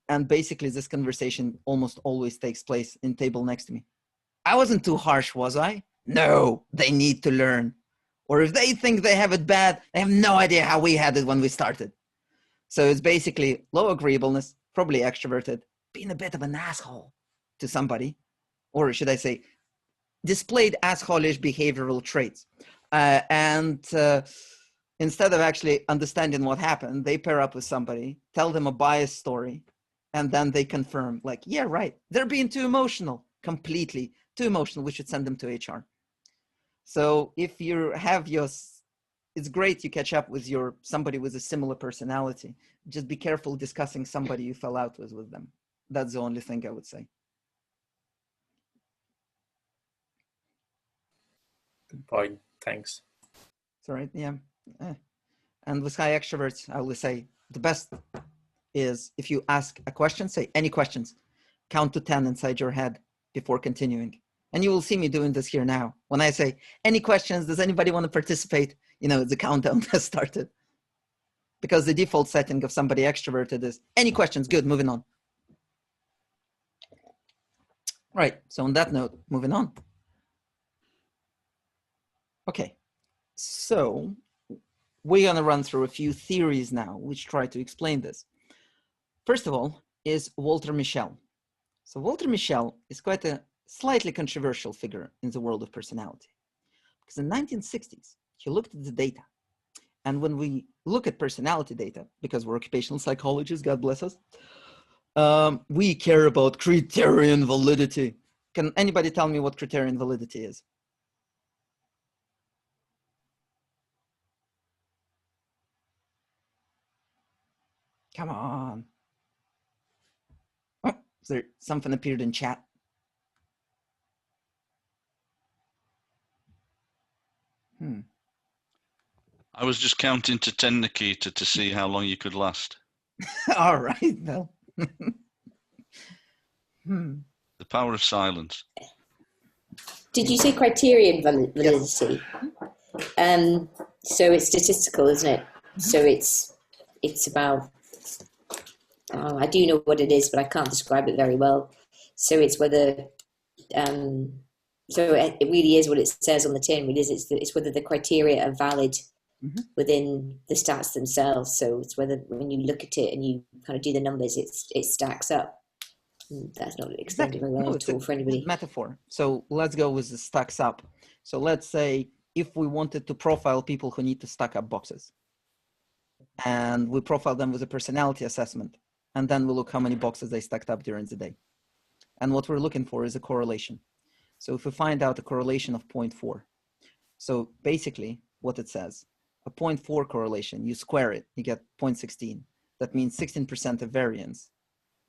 Speaker 1: And basically this conversation almost always takes place in table next to me. I wasn't too harsh, was I? No, they need to learn. Or if they think they have it bad, they have no idea how we had it when we started. So it's basically low agreeableness, probably extroverted, being a bit of an asshole to somebody, or should I say, displayed asshole-ish behavioral traits. Instead of actually understanding what happened, they pair up with somebody, tell them a biased story, and then they confirm, like, yeah, right, they're being too emotional, completely too emotional, we should send them to HR. So if you have it's great you catch up with somebody with a similar personality. Just be careful discussing somebody you fell out with them. That's the only thing I would say.
Speaker 11: Good point. Thanks.
Speaker 1: Sorry, yeah. And with high extroverts, I will say the best is if you ask a question, say any questions, count to 10 inside your head before continuing. And you will see me doing this here now. When I say any questions, does anybody want to participate? You know, the countdown has started. Because the default setting of somebody extroverted is any questions, good, moving on. Right, so on that note, moving on. Okay, so we're gonna run through a few theories now, which try to explain this. First of all is Walter Mischel. So Walter Mischel is quite a slightly controversial figure in the world of personality. Because in the 1960s, he looked at the data. And when we look at personality data, because we're occupational psychologists, God bless us, we care about criterion validity. Can anybody tell me what criterion validity is? Come on. Oh, is there something appeared in chat?
Speaker 7: I was just counting to 10, Nikita, to see how long you could last.
Speaker 1: All right, well.
Speaker 7: The power of silence.
Speaker 2: Did you say criterion validity? Yes. So it's statistical, isn't it? So it's about, I do know what it is, but I can't describe it very well. So it's whether, so it really is what it says on the tin. It is, it's whether the criteria are valid within the stats themselves. So it's whether when you look at it and you kind of do the numbers, it stacks up. That's not explained very well at all for anybody.
Speaker 1: Metaphor. So let's go with the stacks up. So let's say if we wanted to profile people who need to stack up boxes, and we profile them with a personality assessment, and then we look how many boxes they stacked up during the day. And what we're looking for is a correlation. So if we find out a correlation of 0.4, so basically what it says, a 0.4 correlation, you square it, you get 0.16. That means 16% of variance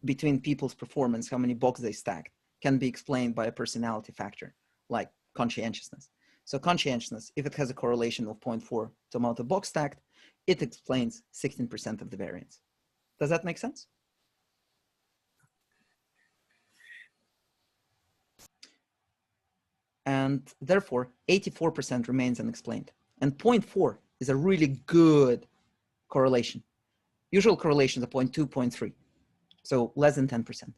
Speaker 1: between people's performance, how many boxes they stacked, can be explained by a personality factor, like conscientiousness. So conscientiousness, if it has a correlation of 0.4 to amount of box stacked, it explains 16% of the variance. Does that make sense? And therefore, 84% remains unexplained. And 0.4 is a really good correlation. Usual correlations are 0.2, 0.3. So less than 10%.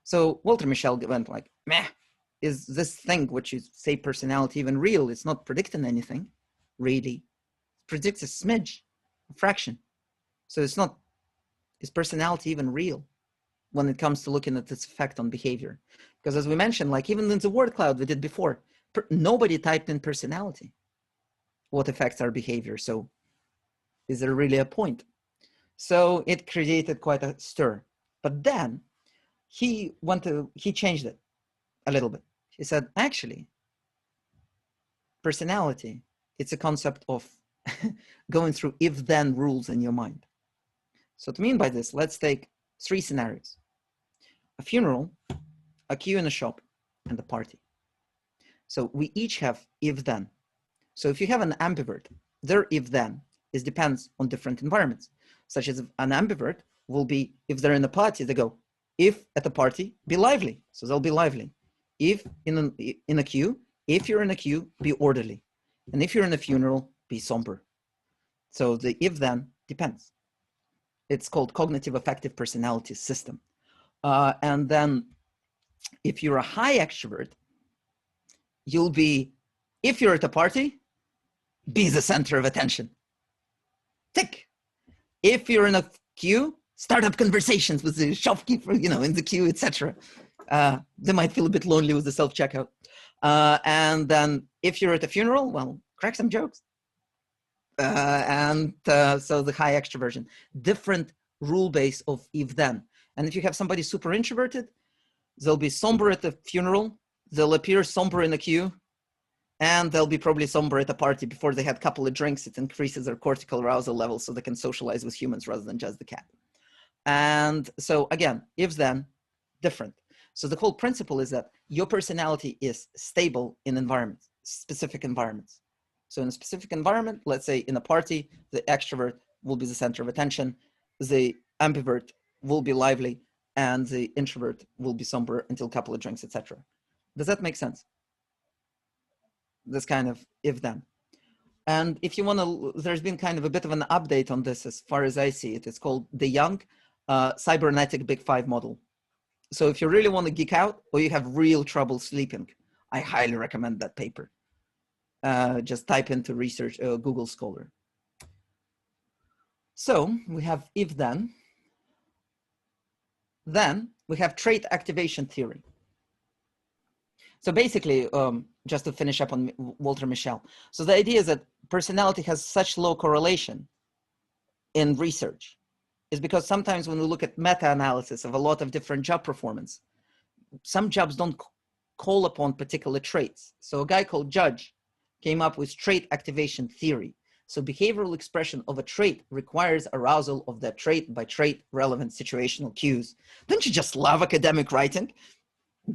Speaker 1: So Walter Mischel went like, meh, is this thing which is, say, personality even real? It's not predicting anything, really. It predicts a smidge, a fraction. So it's not, is personality even real when it comes to looking at its effect on behavior? Because as we mentioned, like even in the word cloud we did before, nobody typed in personality. What affects our behavior? So is there really a point? So it created quite a stir. But then he changed it a little bit. He said, actually, personality, it's a concept of going through if-then rules in your mind. So to mean by this, let's take 3 scenarios. A funeral, a queue in a shop, and a party. So we each have if-then. So if you have an ambivert, their if-then depends on different environments, such as an ambivert will be, if they're in a party, they go, if at a party, be lively. So they'll be lively. If in a queue, if you're in a queue, be orderly. And if you're in a funeral, be somber. So the if-then depends. It's called cognitive affective personality system. And then if you're a high extrovert, you'll be, if you're at a party, be the center of attention. Tick. If you're in a queue, start up conversations with the shopkeeper, you know, in the queue, etc. They might feel a bit lonely with the self-checkout. And then if you're at a funeral, well, crack some jokes. So the high extroversion, different rule base of if-then. And if you have somebody super introverted, they'll be somber at the funeral, they'll appear somber in the queue, and they'll be probably somber at a party before they had a couple of drinks. It increases their cortical arousal levels so they can socialize with humans rather than just the cat. And so again, if-then, different. So the whole principle is that your personality is stable in environments, specific environments. So in a specific environment, let's say in a party, the extrovert will be the center of attention, the ambivert will be lively, and the introvert will be somber until a couple of drinks, etc. Does that make sense? This kind of if-then. And if you want to, there's been kind of a bit of an update on this as far as I see it. It's called the Young Cybernetic Big Five model. So if you really want to geek out or you have real trouble sleeping, I highly recommend that paper. Just type into research, Google Scholar. So we have if-then. Then we have trait activation theory. So basically, just to finish up on Walter Mischel. So the idea is that personality has such low correlation in research is because sometimes when we look at meta-analysis of a lot of different job performance, some jobs don't call upon particular traits. So a guy called Judge came up with trait activation theory. So behavioral expression of a trait requires arousal of that trait by trait relevant situational cues. Don't you just love academic writing?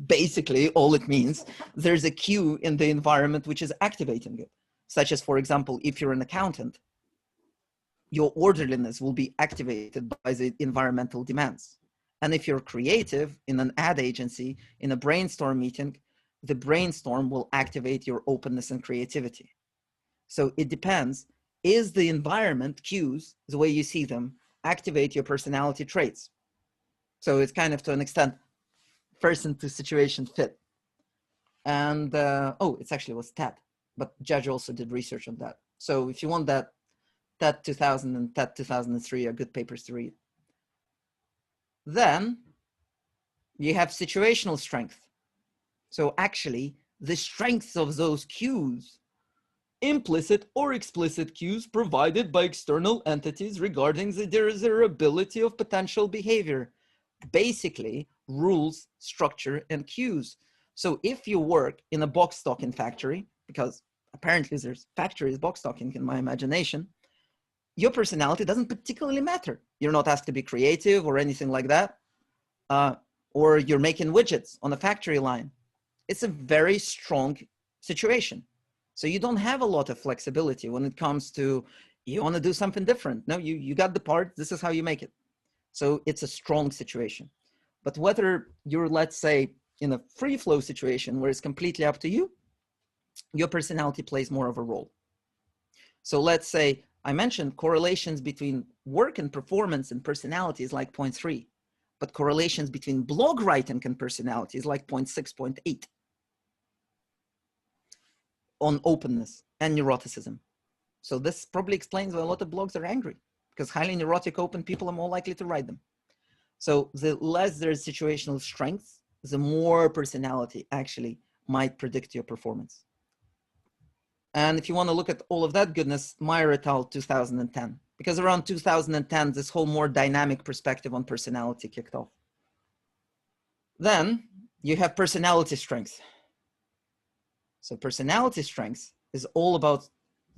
Speaker 1: Basically, all it means, there's a cue in the environment which is activating it. Such as, for example, if you're an accountant, your orderliness will be activated by the environmental demands. And if you're creative in an ad agency, in a brainstorm meeting, the brainstorm will activate your openness and creativity. So it depends, is the environment cues, the way you see them, activate your personality traits? So it's kind of, to an extent, person to situation fit. And oh, it actually was TED, but Judge also did research on that. So if you want that, TED 2000 and TED 2003 are good papers to read. Then you have situational strength. So actually the strengths of those cues, implicit or explicit cues provided by external entities regarding the desirability of potential behavior, basically rules, structure, and cues. So if you work in a box stocking factory, because apparently there's factories box stocking in my imagination, your personality doesn't particularly matter. You're not asked to be creative or anything like that. Or you're making widgets on a factory line. It's a very strong situation. So you don't have a lot of flexibility when it comes to, you want to do something different. No, you got the part, this is how you make it. So it's a strong situation. But whether you're, let's say, in a free flow situation where it's completely up to you, your personality plays more of a role. So let's say I mentioned correlations between work and performance and personality is like 0.3, but correlations between blog writing and personality is like 0.6, 0.8 on openness and neuroticism. So this probably explains why a lot of blogs are angry, because highly neurotic open people are more likely to write them. So the less there's situational strength, the more personality actually might predict your performance. And if you want to look at all of that goodness, Meyer et al. 2010, because around 2010, this whole more dynamic perspective on personality kicked off. Then you have personality strength. So personality strength is all about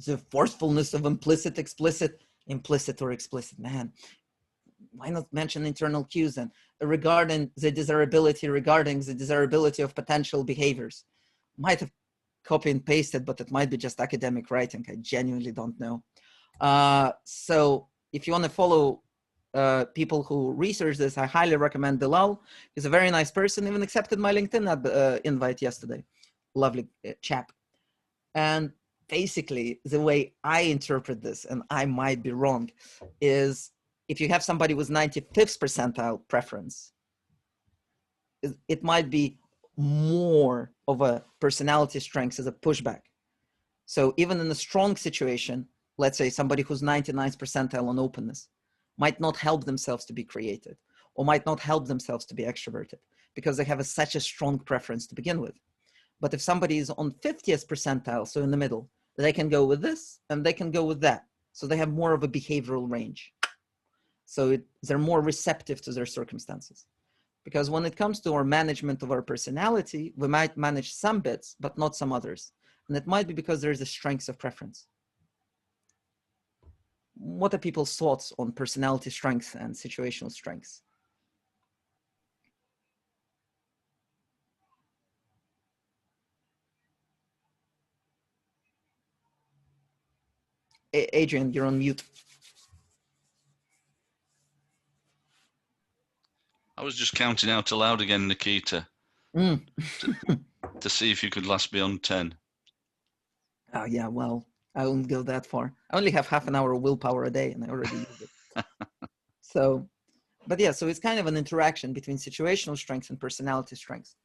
Speaker 1: the forcefulness of implicit, explicit, implicit or explicit. Man, why not mention internal cues then? Regarding the desirability of potential behaviors. Might have copy and pasted, but it might be just academic writing. I genuinely don't know. So if you want to follow people who research this, I highly recommend Bilal. He's a very nice person, even accepted my LinkedIn invite yesterday. Lovely chap. And basically the way I interpret this, and I might be wrong, is if you have somebody with 95th percentile preference, it might be more of a personality strength as a pushback. So even in a strong situation, let's say somebody who's 99th percentile on openness might not help themselves to be creative or might not help themselves to be extroverted because they have such a strong preference to begin with. But if somebody is on 50th percentile, so in the middle, they can go with this and they can go with that. So they have more of a behavioral range. So they're more receptive to their circumstances. Because when it comes to our management of our personality, we might manage some bits, but not some others. And it might be because there's a strength of preference. What are people's thoughts on personality strengths and situational strengths? Adrian, you're on mute.
Speaker 7: I was just counting out aloud again, Nikita, to see if you could last beyond 10.
Speaker 1: Oh, yeah, well, I won't go that far. I only have half an hour of willpower a day, and I already used it. So, but yeah, so it's kind of an interaction between situational strengths and personality strengths.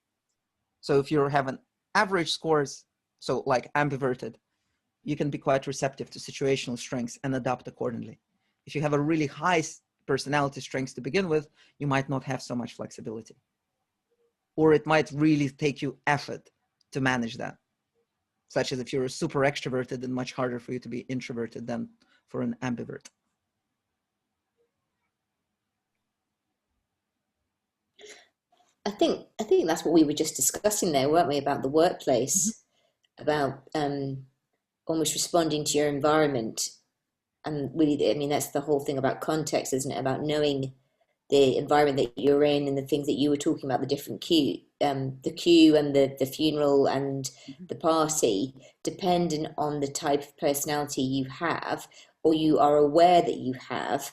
Speaker 1: So if you have an average scores, so like ambiverted, you can be quite receptive to situational strengths and adapt accordingly. If you have a really high personality strengths to begin with, you might not have so much flexibility. Or it might really take you effort to manage that. Such as if you're super extroverted, then much harder for you to be introverted than for an ambivert.
Speaker 2: I think that's what we were just discussing there, weren't we, about the workplace, about almost responding to your environment. And really, I mean, that's the whole thing about context, isn't it? About knowing the environment that you're in and the things that you were talking about, the different cue, the cue and the funeral and the party, dependent on the type of personality you have or you are aware that you have,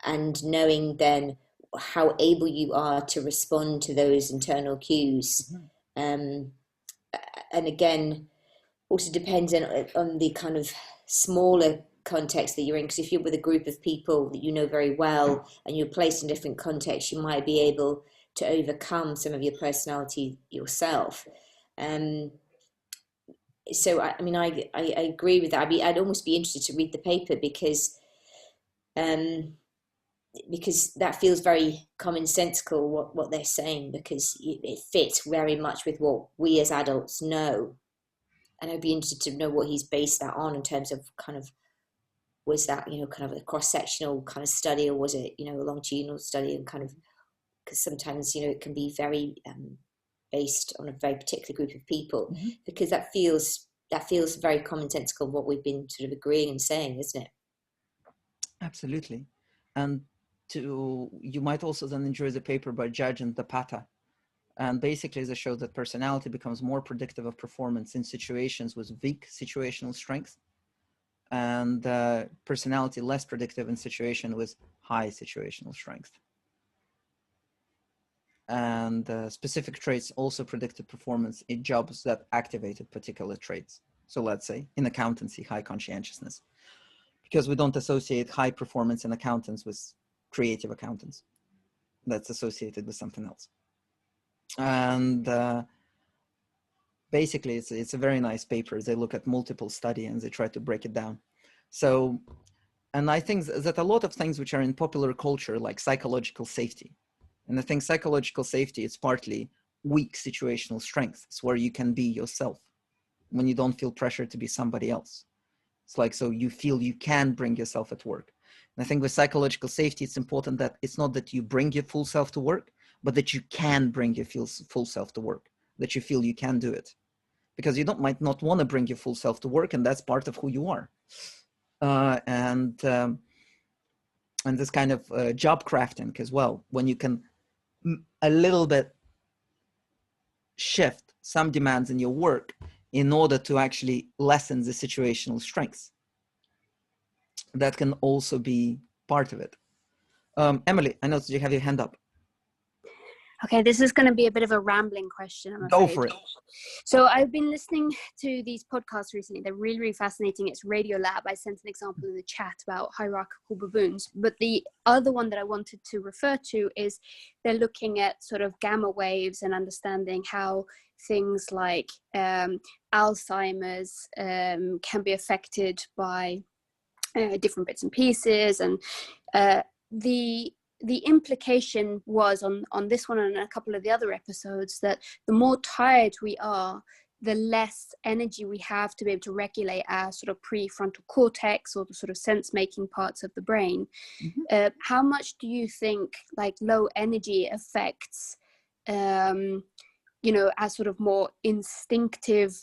Speaker 2: and knowing then how able you are to respond to those internal cues. And again, also depends on the kind of smaller context that you're in, because if you're with a group of people that you know very well and you're placed in different contexts, you might be able to overcome some of your personality yourself. So I mean, I agree with that. I mean, I'd almost be interested to read the paper because that feels very commonsensical what they're saying, because it fits very much with what we as adults know. And I'd be interested to know what he's based that on in terms of kind of, was that, you know, kind of a cross-sectional kind of study, or was it, you know, a longitudinal study, and kind of, because sometimes, you know, it can be very based on a very particular group of people, because that feels very commonsensical what we've been sort of agreeing and saying, isn't it?
Speaker 1: Absolutely. And you might also then enjoy the paper by Judge and Zapata. And basically they show that personality becomes more predictive of performance in situations with weak situational strength, and personality less predictive in situation with high situational strength. And specific traits also predicted performance in jobs that activated particular traits. So let's say in accountancy, high conscientiousness, because we don't associate high performance in accountants with creative accountants. That's associated with something else. And basically it's a very nice paper. They look at multiple study and they try to break it down. So, and I think that a lot of things which are in popular culture, like psychological safety, and I think psychological safety is partly weak situational strength. It's where you can be yourself when you don't feel pressure to be somebody else. It's like, so you feel you can bring yourself at work. And I think with psychological safety, it's important that it's not that you bring your full self to work, but that you can bring your full self to work, that you feel you can do it. Because you might not want to bring your full self to work, and that's part of who you are. And this kind of job crafting as well, when you can a little bit shift some demands in your work in order to actually lessen the situational strengths. That can also be part of it. Emily, I noticed you have your hand up.
Speaker 12: Okay, this is going to be a bit of a rambling question, I'm afraid.
Speaker 1: Go for it.
Speaker 12: So I've been listening to these podcasts recently. They're really, really fascinating. It's Radiolab. I sent an example in the chat about hierarchical baboons. But the other one that I wanted to refer to is they're looking at sort of gamma waves and understanding how things like Alzheimer's can be affected by different bits and pieces. And the implication was on this one and a couple of the other episodes that the more tired we are, the less energy we have to be able to regulate our sort of prefrontal cortex or the sort of sense-making parts of the brain. How much do you think like low energy affects, you know, our sort of more instinctive,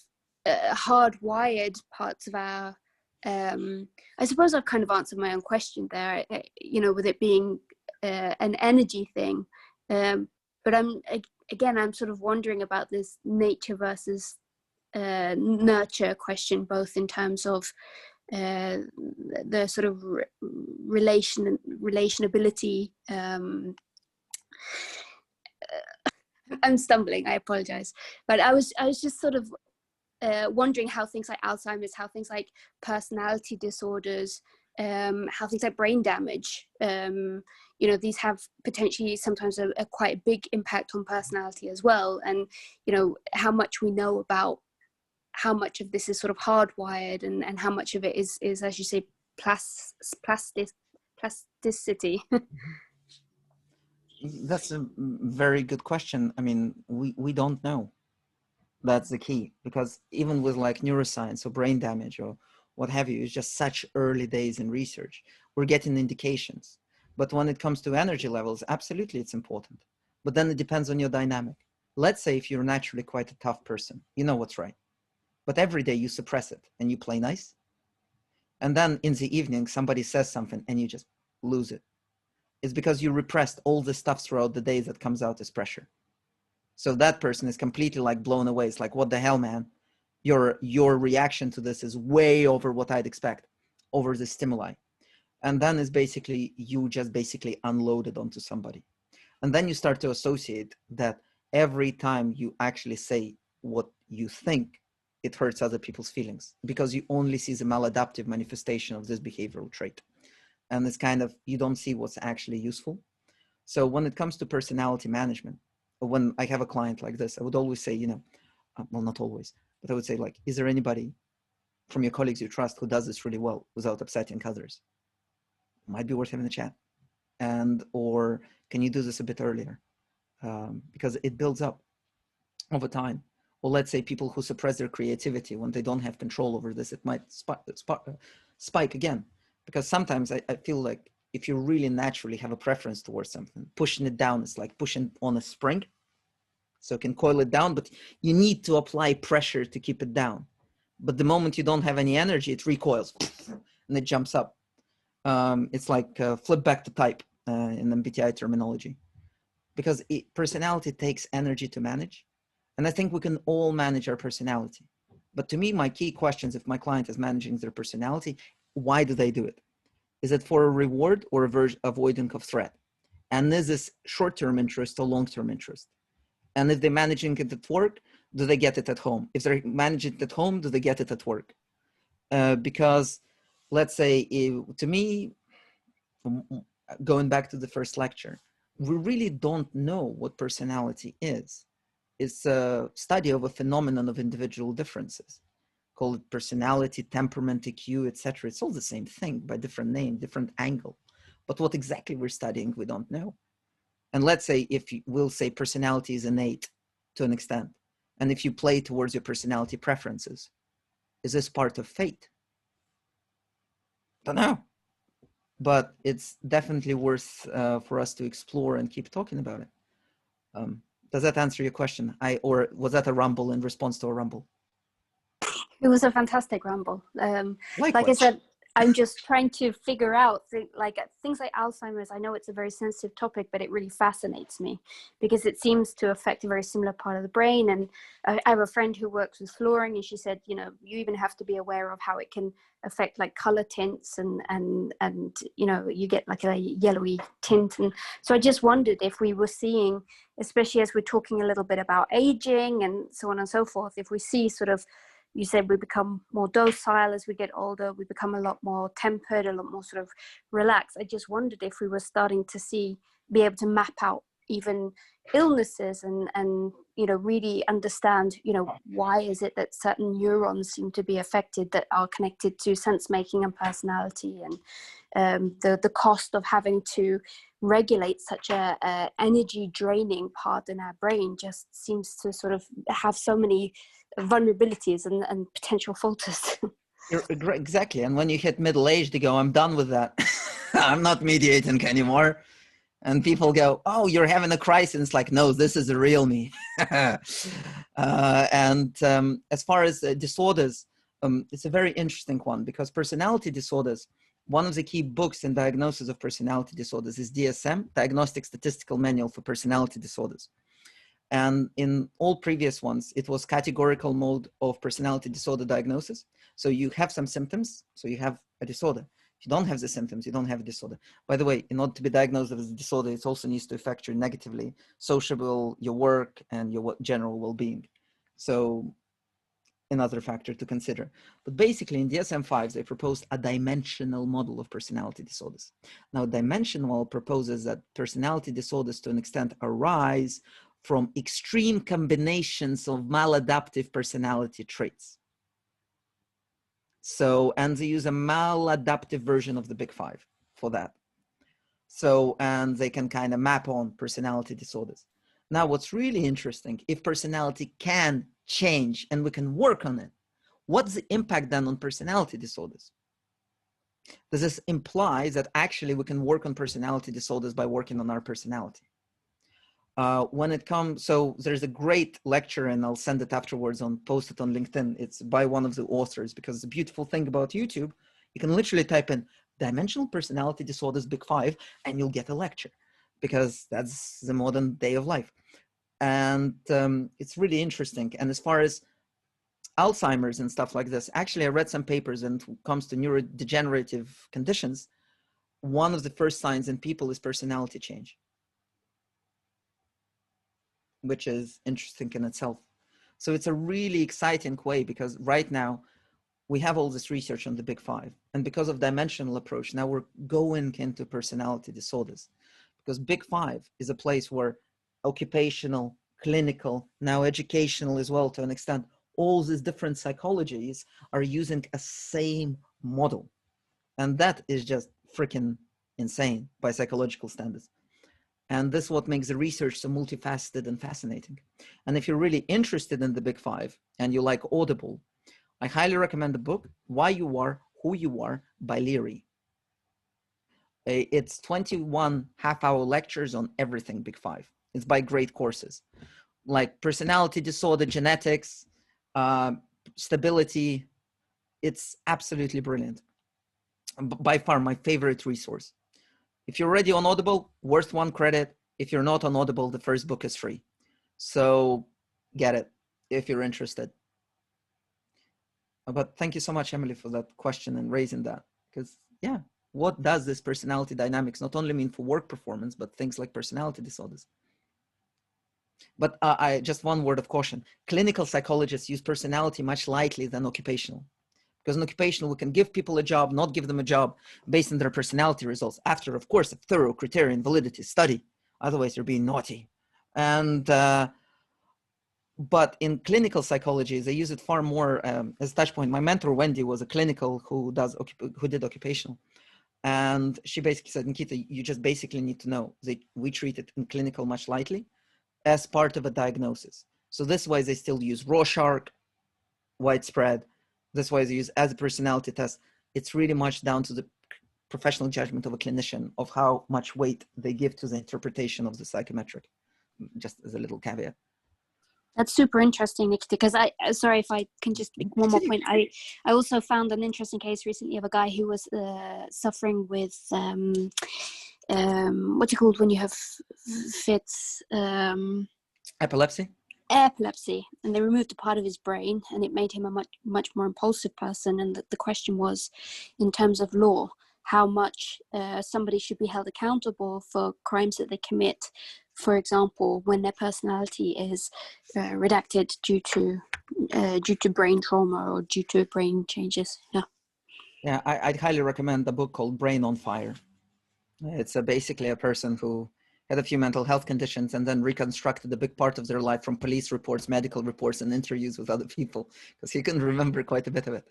Speaker 12: hardwired parts of our, I suppose I've kind of answered my own question there, you know, with it being an energy thing, but I'm sort of wondering about this nature versus nurture question, both in terms of the sort of relationability. I'm stumbling. I apologize, but I was just sort of wondering how things like Alzheimer's, how things like personality disorders, how things like brain damage, you know, these have potentially sometimes a quite a big impact on personality as well. And, you know, how much we know about how much of this is sort of hardwired and how much of it is as you say, plasticity.
Speaker 1: That's a very good question. I mean, we don't know. That's the key, because even with like neuroscience or brain damage or what have you, it's just such early days in research. We're getting indications. But when it comes to energy levels, absolutely it's important. But then it depends on your dynamic. Let's say if you're naturally quite a tough person, you know what's right. But every day you suppress it and you play nice. And then in the evening, somebody says something and you just lose it. It's because you repressed all the stuff throughout the days that comes out as pressure. So that person is completely like blown away. It's like, what the hell, man? Your reaction to this is way over what I'd expect, over the stimuli. And then it's basically, you just basically unload it onto somebody. And then you start to associate that every time you actually say what you think, it hurts other people's feelings, because you only see the maladaptive manifestation of this behavioral trait. And it's kind of, you don't see what's actually useful. So when it comes to personality management, when I have a client like this, I would always say, you know, well, not always, but I would say, like, is there anybody from your colleagues you trust who does this really well without upsetting others? Might be worth having a chat. And, or can you do this a bit earlier? Because it builds up over time. Or let's say people who suppress their creativity, when they don't have control over this, it might spike again. Because sometimes I feel like if you really naturally have a preference towards something, pushing it down is like pushing on a spring. So you can coil it down, but you need to apply pressure to keep it down. But the moment you don't have any energy, it recoils and it jumps up. It's like flip back to type in MBTI terminology, because personality takes energy to manage. And I think we can all manage our personality. But to me, my key questions, if my client is managing their personality, why do they do it? Is it for a reward or avoiding of threat? And is this short-term interest or long-term interest? And if they're managing it at work, do they get it at home? If they're managing it at home, do they get it at work? Because let's say, to me, going back to the first lecture, we really don't know what personality is. It's a study of a phenomenon of individual differences. Call it personality, temperament, EQ, etc. It's all the same thing by different name, different angle. But what exactly we're studying, we don't know. And let's say, if we'll say personality is innate to an extent, and if you play towards your personality preferences, is this part of fate? Don't know. But it's definitely worth for us to explore and keep talking about it. Does that answer your question? Or was that a rumble in response to a rumble?
Speaker 12: It was a fantastic ramble. Like I said, I'm just trying to figure out things like Alzheimer's. I know it's a very sensitive topic, but it really fascinates me because it seems to affect a very similar part of the brain. And I have a friend who works with flooring, and she said, you know, you even have to be aware of how it can affect like color tints and you know, you get like a yellowy tint. And so I just wondered if we were seeing, especially as we're talking a little bit about aging and so on and so forth, if we see sort of, you said we become more docile as we get older, we become a lot more tempered, a lot more sort of relaxed. I just wondered if we were starting to be able to map out even illnesses and you know, really understand, you know, why is it that certain neurons seem to be affected that are connected to sense making and personality, and the cost of having to regulate such a energy draining part in our brain just seems to sort of have so many vulnerabilities and potential falters.
Speaker 1: Exactly. And when you hit middle age, they go, I'm done with that. I'm not mediating anymore. And people go, oh, you're having a crisis. It's like, no, this is the real me. As far as disorders, it's a very interesting one, because personality disorders, one of the key books in diagnosis of personality disorders is DSM, Diagnostic Statistical Manual for Personality Disorders. And in all previous ones, it was categorical mode of personality disorder diagnosis. So you have some symptoms, so you have a disorder. If you don't have the symptoms, you don't have a disorder. By the way, in order to be diagnosed with a disorder, it also needs to affect you negatively, sociable, your work, and your general well-being. So another factor to consider. But basically in DSM-5, they proposed a dimensional model of personality disorders. Now, dimensional proposes that personality disorders to an extent arise from extreme combinations of maladaptive personality traits. So, and they use a maladaptive version of the Big Five for that. So, and they can kind of map on personality disorders. Now, what's really interesting, if personality can change and we can work on it, what's the impact then on personality disorders? Does this imply that actually we can work on personality disorders by working on our personality? When it comes, so there's a great lecture, and I'll send it afterwards post it on LinkedIn. It's by one of the authors, because the beautiful thing about YouTube, you can literally type in dimensional personality disorders Big Five and you'll get a lecture, because that's the modern day of life. And it's really interesting. And as far as Alzheimer's and stuff like this, actually I read some papers, and when it comes to neurodegenerative conditions, one of the first signs in people is personality change, which is interesting in itself. So it's a really exciting way, because right now we have all this research on the Big Five, and because of dimensional approach, now we're going into personality disorders, because Big Five is a place where occupational, clinical, now educational as well to an extent, all these different psychologies are using a same model. And that is just freaking insane by psychological standards. And this is what makes the research so multifaceted and fascinating. And if you're really interested in the Big Five and you like Audible, I highly recommend the book, Why You Are, Who You Are by Leary. It's 21 half-hour lectures on everything Big Five. It's by great courses, like personality disorder, genetics, stability. It's absolutely brilliant. By far my favorite resource. If you're already on Audible, worth one credit. If you're not on Audible, the first book is free. So get it if you're interested. But thank you so much, Emily, for that question and raising that. Because yeah, what does this personality dynamics not only mean for work performance, but things like personality disorders? But just one word of caution. Clinical psychologists use personality much lightly than occupational. Because in occupational, we can give people a job, not give them a job based on their personality results after, of course, a thorough criterion validity study. Otherwise, you're being naughty. And but in clinical psychology, they use it far more as a touch point. My mentor, Wendy, was a clinical who did occupational. And she basically said, Nikita, you just basically need to know that we treat it in clinical much lightly as part of a diagnosis. So this way they still use Rorschach, widespread. That's why they use as a personality test. It's really much down to the professional judgment of a clinician of how much weight they give to the interpretation of the psychometric, just as a little caveat.
Speaker 12: That's super interesting, Nikita, because sorry if I can just make one more point. I also found an interesting case recently of a guy who was suffering with, what's it called when you have fits?
Speaker 1: Epilepsy?
Speaker 12: Epilepsy, and they removed a part of his brain, and it made him a much more impulsive person. And the question was, in terms of law, how much somebody should be held accountable for crimes that they commit, for example, when their personality is redacted due to brain trauma or due to brain changes.
Speaker 1: Yeah, I'd highly recommend the book called Brain on Fire. It's basically a person who had a few mental health conditions and then reconstructed a big part of their life from police reports, medical reports, and interviews with other people, because he couldn't remember quite a bit of it.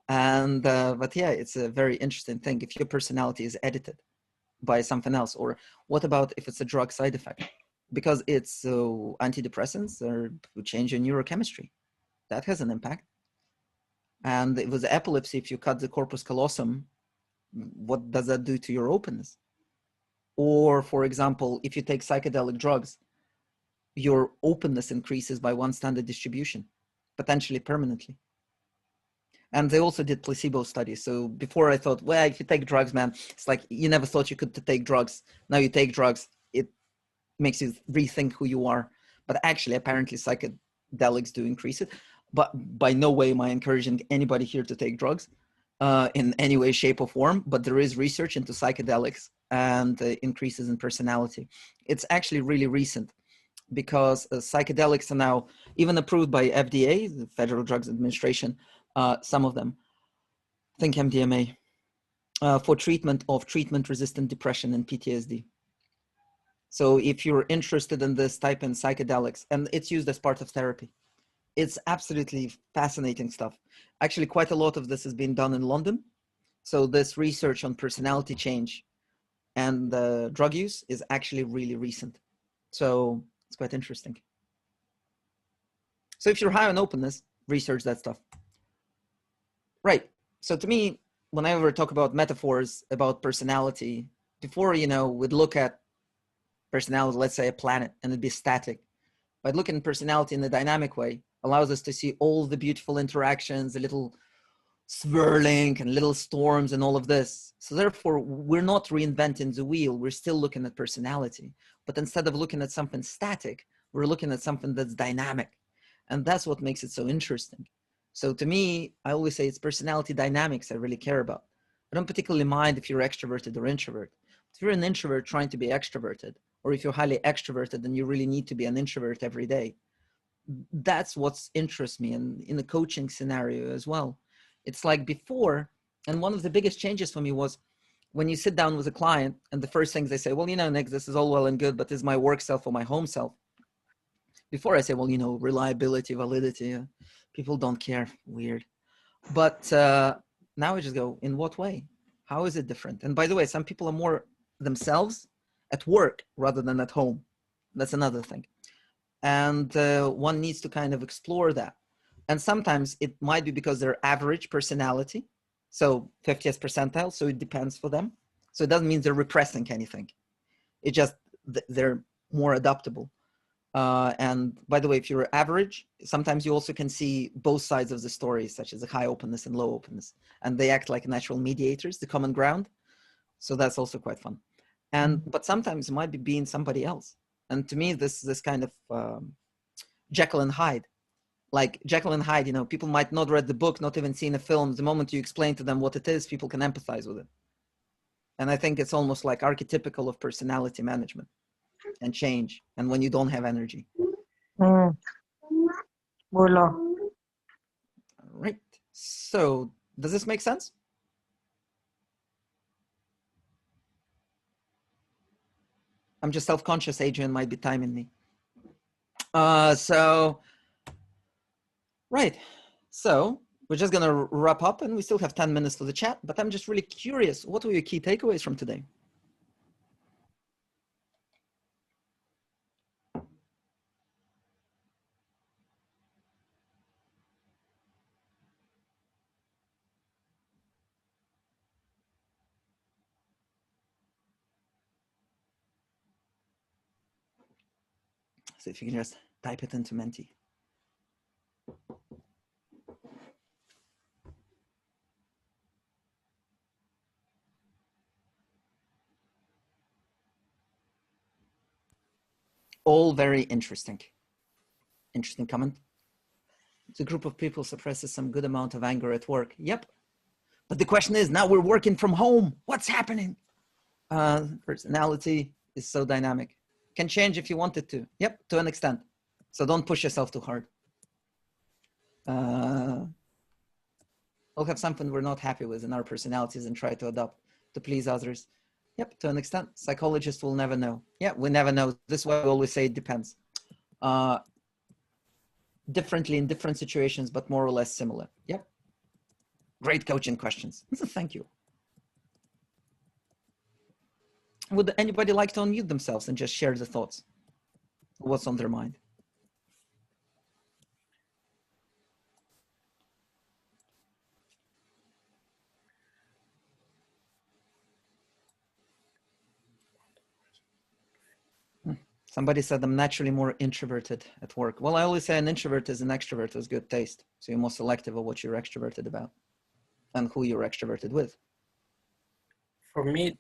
Speaker 1: And but yeah, it's a very interesting thing if your personality is edited by something else. Or what about if it's a drug side effect? Because it's antidepressants or change your neurochemistry. That has an impact. And it was epilepsy. If you cut the corpus callosum, what does that do to your openness? Or, for example, if you take psychedelic drugs, your openness increases by one standard distribution, potentially permanently. And they also did placebo studies. So before I thought, well, if you take drugs, man, it's like you never thought you could take drugs. Now you take drugs, it makes you rethink who you are. but actually apparently psychedelics do increase it. But by no way am I encouraging anybody here to take drugs in any way, shape, or form. But there is research into psychedelics and increases in personality. It's actually really recent, because psychedelics are now even approved by FDA, the Federal Drugs Administration, some of them, think MDMA, for treatment of treatment-resistant depression and PTSD. So if you're interested in this, type in psychedelics, and it's used as part of therapy. It's absolutely fascinating stuff. Actually, quite a lot of this has been done in London. So this research on personality change and drug use is actually really recent. So it's quite interesting. So if you're high on openness, research that stuff. Right. So to me, whenever I talk about metaphors about personality, before, you know, we'd look at personality, let's say a planet, and it'd be static. But looking at personality in a dynamic way allows us to see all the beautiful interactions, the little swirling and little storms and all of this. So therefore, we're not reinventing the wheel. We're still looking at personality. But instead of looking at something static, we're looking at something that's dynamic. And that's what makes it so interesting. So to me, I always say it's personality dynamics I really care about. I don't particularly mind if you're extroverted or introvert. If you're an introvert trying to be extroverted, or if you're highly extroverted and you really need to be an introvert every day, that's what interests me in the coaching scenario as well. It's like before, and one of the biggest changes for me was when you sit down with a client and the first things they say, well, you know, Nick, this is all well and good, but is my work self or my home self? Before I say, well, you know, reliability, validity, people don't care, weird. But now I just go, in what way? How is it different? And by the way, some people are more themselves at work rather than at home. That's another thing. And one needs to kind of explore that. And sometimes it might be because they're average personality, so 50th percentile, so it depends for them. So it doesn't mean they're repressing anything. It just, they're more adaptable. And by the way, if you're average, sometimes you also can see both sides of the story, such as a high openness and low openness. And they act like natural mediators, the common ground. So that's also quite fun. And, but sometimes it might be being somebody else. And to me, this kind of Jekyll and Hyde, like Jekyll and Hyde, you know, people might not read the book, not even seen a film. The moment you explain to them what it is, people can empathize with it. And I think it's almost like archetypical of personality management and change, and when you don't have energy.
Speaker 13: Voila.
Speaker 1: All right. So does this make sense? I'm just self-conscious. Adrian might be timing me. So, right. So we're just going to wrap up, and we still have 10 minutes for the chat, but I'm just really curious. What were your key takeaways from today? So if you can just type it into Menti. All very interesting. Interesting comment. The group of people suppresses some good amount of anger at work. Yep. But the question is, now we're working from home. What's happening? Personality is so dynamic. Can change if you want it to. Yep, to an extent. So don't push yourself too hard. We'll have something we're not happy with in our personalities and try to adopt to please others. Yep, to an extent. Psychologists will never know. Yeah, we never know. This is why we always say it depends. Differently in different situations, but more or less similar. Yep. Great coaching questions. Thank you. Would anybody like to unmute themselves and just share the thoughts? What's on their mind? Somebody said I'm naturally more introverted at work. Well, I always say an introvert is an extrovert with good taste. So you're more selective of what you're extroverted about and who you're extroverted with.
Speaker 11: For me,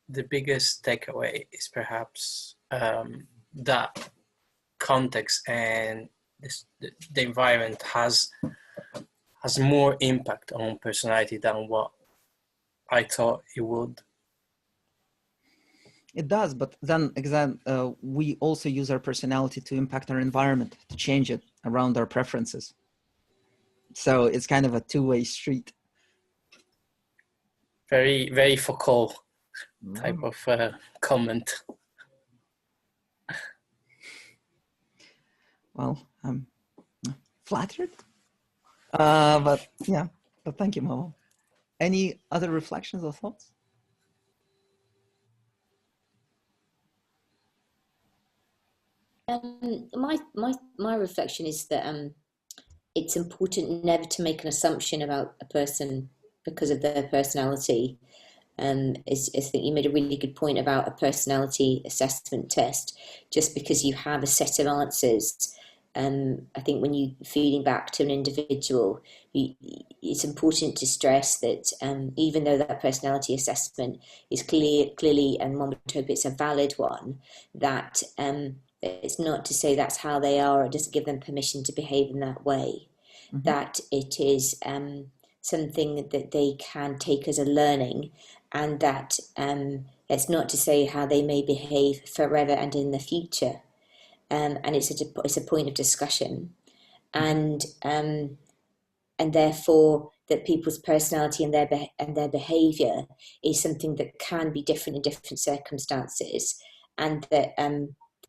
Speaker 11: the biggest takeaway is perhaps that context and the environment has more impact on personality than what I thought it would.
Speaker 1: It does, but then again, we also use our personality to impact our environment, to change it around our preferences. So it's kind of a two-way street.
Speaker 11: Very, very Foucault type of comment.
Speaker 1: Well, I'm flattered. But yeah, but thank you, Mo. Any other reflections or thoughts?
Speaker 2: My reflection is that it's important never to make an assumption about a person because of their personality. I think you made a really good point about a personality assessment test. Just because you have a set of answers, I think when you're feeding back to an individual, it's important to stress that even though that personality assessment is clearly, and one would hope it's a valid one, that it's not to say that's how they are, or it doesn't give them permission to behave in that way. Mm-hmm. That it is something that they can take as a learning, and that it's not to say how they may behave forever and in the future. And it's a point of discussion, and therefore that people's personality and their behaviour is something that can be different in different circumstances, and that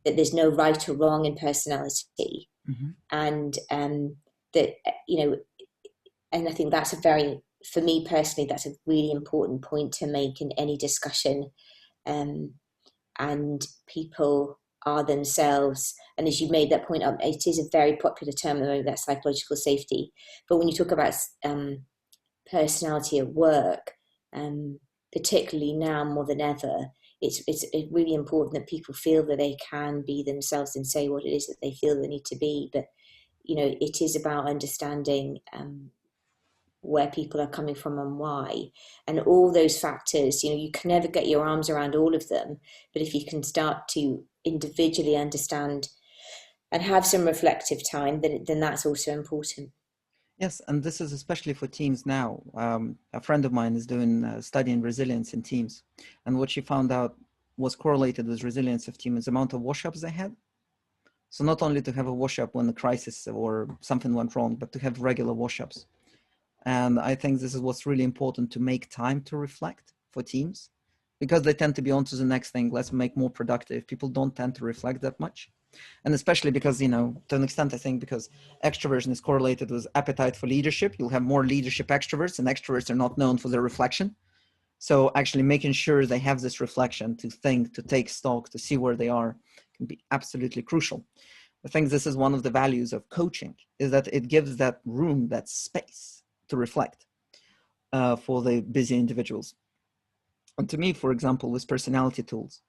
Speaker 2: there's no right or wrong in personality, mm-hmm. and that and I think that's for me personally, that's a really important point to make in any discussion, and people are themselves. And as you made that point up, it is a very popular term at the moment, that psychological safety. But when you talk about personality at work, particularly now more than ever, it's really important that people feel that they can be themselves and say what it is that they feel they need to be. But it is about understanding where people are coming from and why, and all those factors. You can never get your arms around all of them, but if you can start to individually understand and have some reflective time, then that's also important.
Speaker 1: Yes, and this is especially for teams now. A friend of mine is doing a study in resilience in teams, and what she found out was correlated with resilience of teams, the amount of wash-ups they had. So not only to have a wash-up when the crisis or something went wrong, but to have regular wash-ups. And I think this is what's really important, to make time to reflect for teams, because they tend to be on to the next thing. Let's make more productive. People don't tend to reflect that much. And especially because, to an extent, I think because extroversion is correlated with appetite for leadership, you'll have more leadership extroverts, and extroverts are not known for their reflection. So actually making sure they have this reflection to think, to take stock, to see where they are, can be absolutely crucial. I think this is one of the values of coaching, is that it gives that room, that space to reflect for the busy individuals. And to me, for example, with personality tools,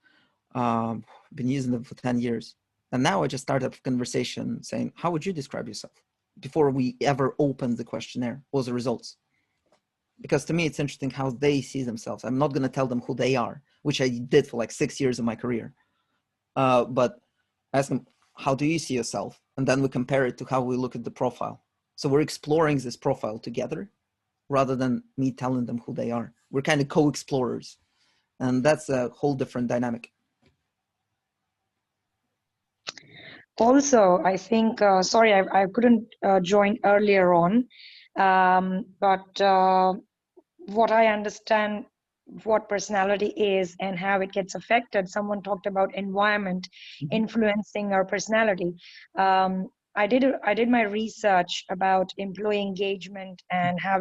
Speaker 1: I've been using them for 10 years. And now I just start a conversation saying, how would you describe yourself? Before we ever open the questionnaire or the results. Because to me, it's interesting how they see themselves. I'm not going to tell them who they are, which I did for like 6 years of my career. But ask them, how do you see yourself? And then we compare it to how we look at the profile. So we're exploring this profile together rather than me telling them who they are. We're kind of co-explorers. And that's a whole different dynamic.
Speaker 13: Also, I think, sorry, I couldn't join earlier on, but what I understand what personality is and how it gets affected, someone talked about environment influencing our personality. I did my research about employee engagement and how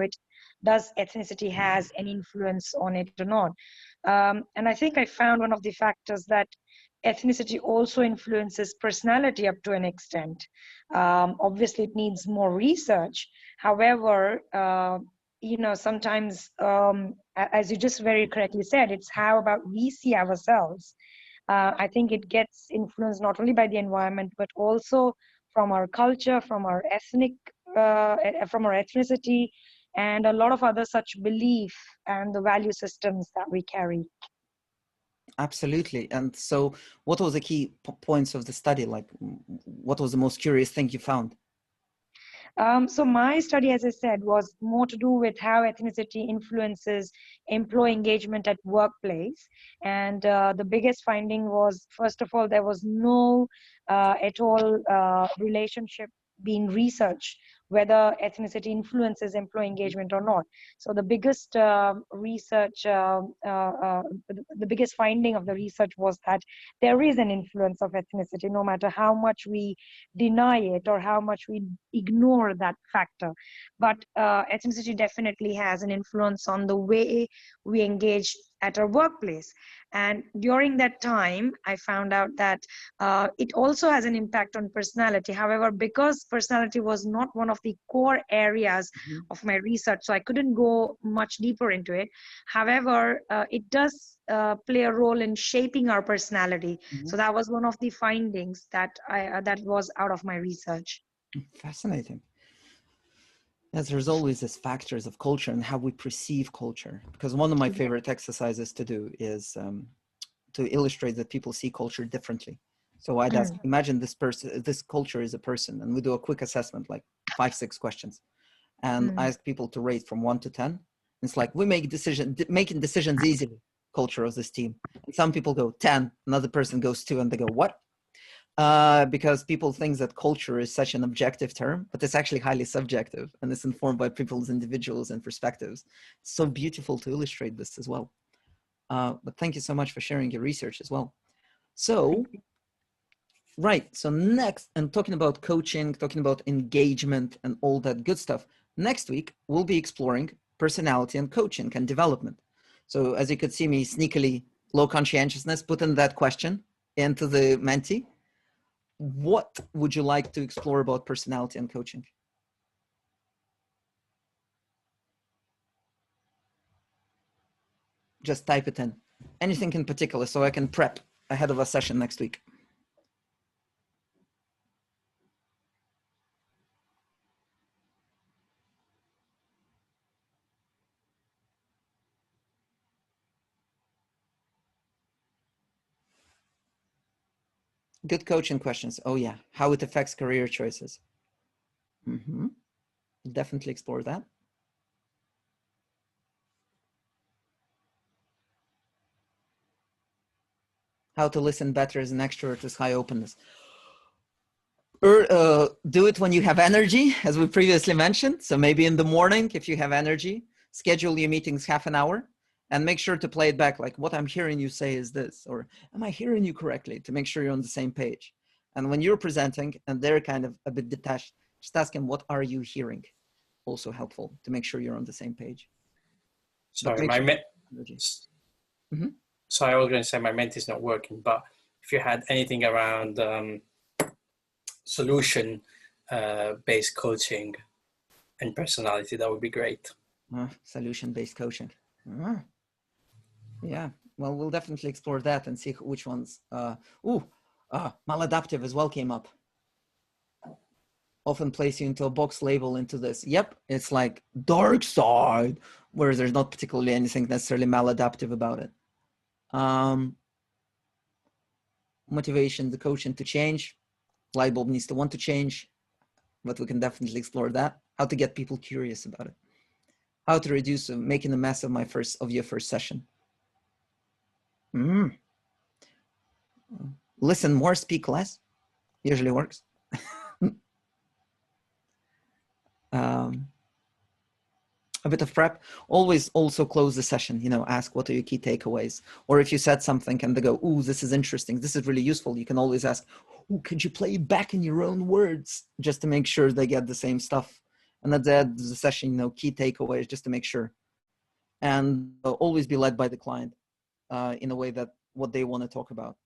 Speaker 13: ethnicity has an influence on it or not. And I think I found one of the factors that ethnicity also influences personality up to an extent. Obviously, it needs more research. However, sometimes, as you just very correctly said, it's how about we see ourselves. I think it gets influenced not only by the environment, but also from our culture, from our ethnicity, and a lot of other such belief and the value systems that we carry.
Speaker 1: Absolutely. And so what was the key points of the study? Like, what was the most curious thing you found?
Speaker 13: So my study, as I said, was more to do with how ethnicity influences employee engagement at workplace. And the biggest finding was, first of all, there was no at all relationship being researched whether ethnicity influences employee engagement or not. So the biggest the biggest finding of the research was that there is an influence of ethnicity, no matter how much we deny it or how much we ignore that factor. But ethnicity definitely has an influence on the way we engage at our workplace. And during that time, I found out that it also has an impact on personality. However, because personality was not one of the core areas of my research, so I couldn't go much deeper into it. However, it does play a role in shaping our personality. So that was one of the findings that that was out of my research.
Speaker 1: Fascinating. Yes, there's always this factors of culture and how we perceive culture. Because one of my favorite exercises to do is to illustrate that people see culture differently. So I'd ask, imagine this person, this culture is a person, and we do a quick assessment, like 5-6 questions. And I ask people to rate from 1 to 10. It's like, we make making decisions easily, culture of this team. And some people go 10, another person goes 2, and they go, what? Because people think that culture is such an objective term, but it's actually highly subjective, and it's informed by people's individuals and perspectives. It's so beautiful to illustrate this as well. But thank you so much for sharing your research as well. So, right, so next, and talking about coaching, talking about engagement and all that good stuff, next week, we'll be exploring personality and coaching and development. So as you could see me sneakily, low conscientiousness, put in that question into the Menti. What would you like to explore about personality and coaching? Just type it in. Anything in particular, so I can prep ahead of a session next week. Good coaching questions. Oh yeah, how it affects career choices. Definitely explore that. How to listen better as an extrovert with high openness. Do it when you have energy, as we previously mentioned. So maybe in the morning, if you have energy, schedule your meetings half an hour and make sure to play it back. Like, what I'm hearing you say is this, or am I hearing you correctly, to make sure you're on the same page. And when you're presenting and they're kind of a bit detached, just ask them, what are you hearing? Also helpful to make sure you're on the same page.
Speaker 11: Sorry, So I was going to say my Menti is not working, but if you had anything around solution-based coaching and personality, that would be great.
Speaker 1: Solution-based coaching. Yeah, well, we'll definitely explore that and see which ones. Maladaptive as well came up. Often place you into a box label into this. Yep, it's like dark side, whereas there's not particularly anything necessarily maladaptive about it. Motivation, the coaching to change. Light bulb needs to want to change, but we can definitely explore that. How to get people curious about it. How to reduce making a mess of your first session. Listen more, speak less. Usually works. A bit of prep. Always also close the session, ask what are your key takeaways. Or if you said something and they go, ooh, this is interesting, this is really useful, you can always ask, ooh, could you play it back in your own words, just to make sure they get the same stuff. And at the end of the session, key takeaways, just to make sure. And always be led by the client in a way that what they want to talk about,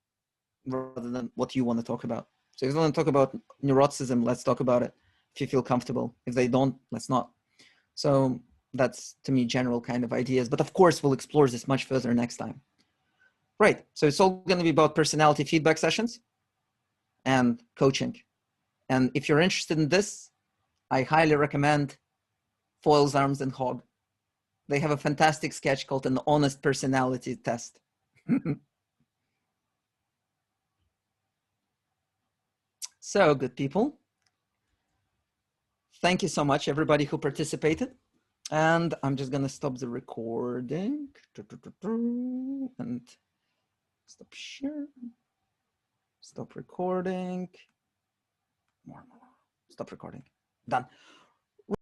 Speaker 1: rather than what you want to talk about. So if you want to talk about neuroticism, let's talk about it. If you feel comfortable. If they don't, let's not. So that's, to me, general kind of ideas. But of course, we'll explore this much further next time. Right. So it's all going to be about personality feedback sessions and coaching. And if you're interested in this, I highly recommend Foils, Arms, and Hog. They have a fantastic sketch called an honest personality test. So, good people. Thank you so much, everybody who participated. And I'm just going to stop the recording and stop share. Stop recording. More. Stop recording. Done.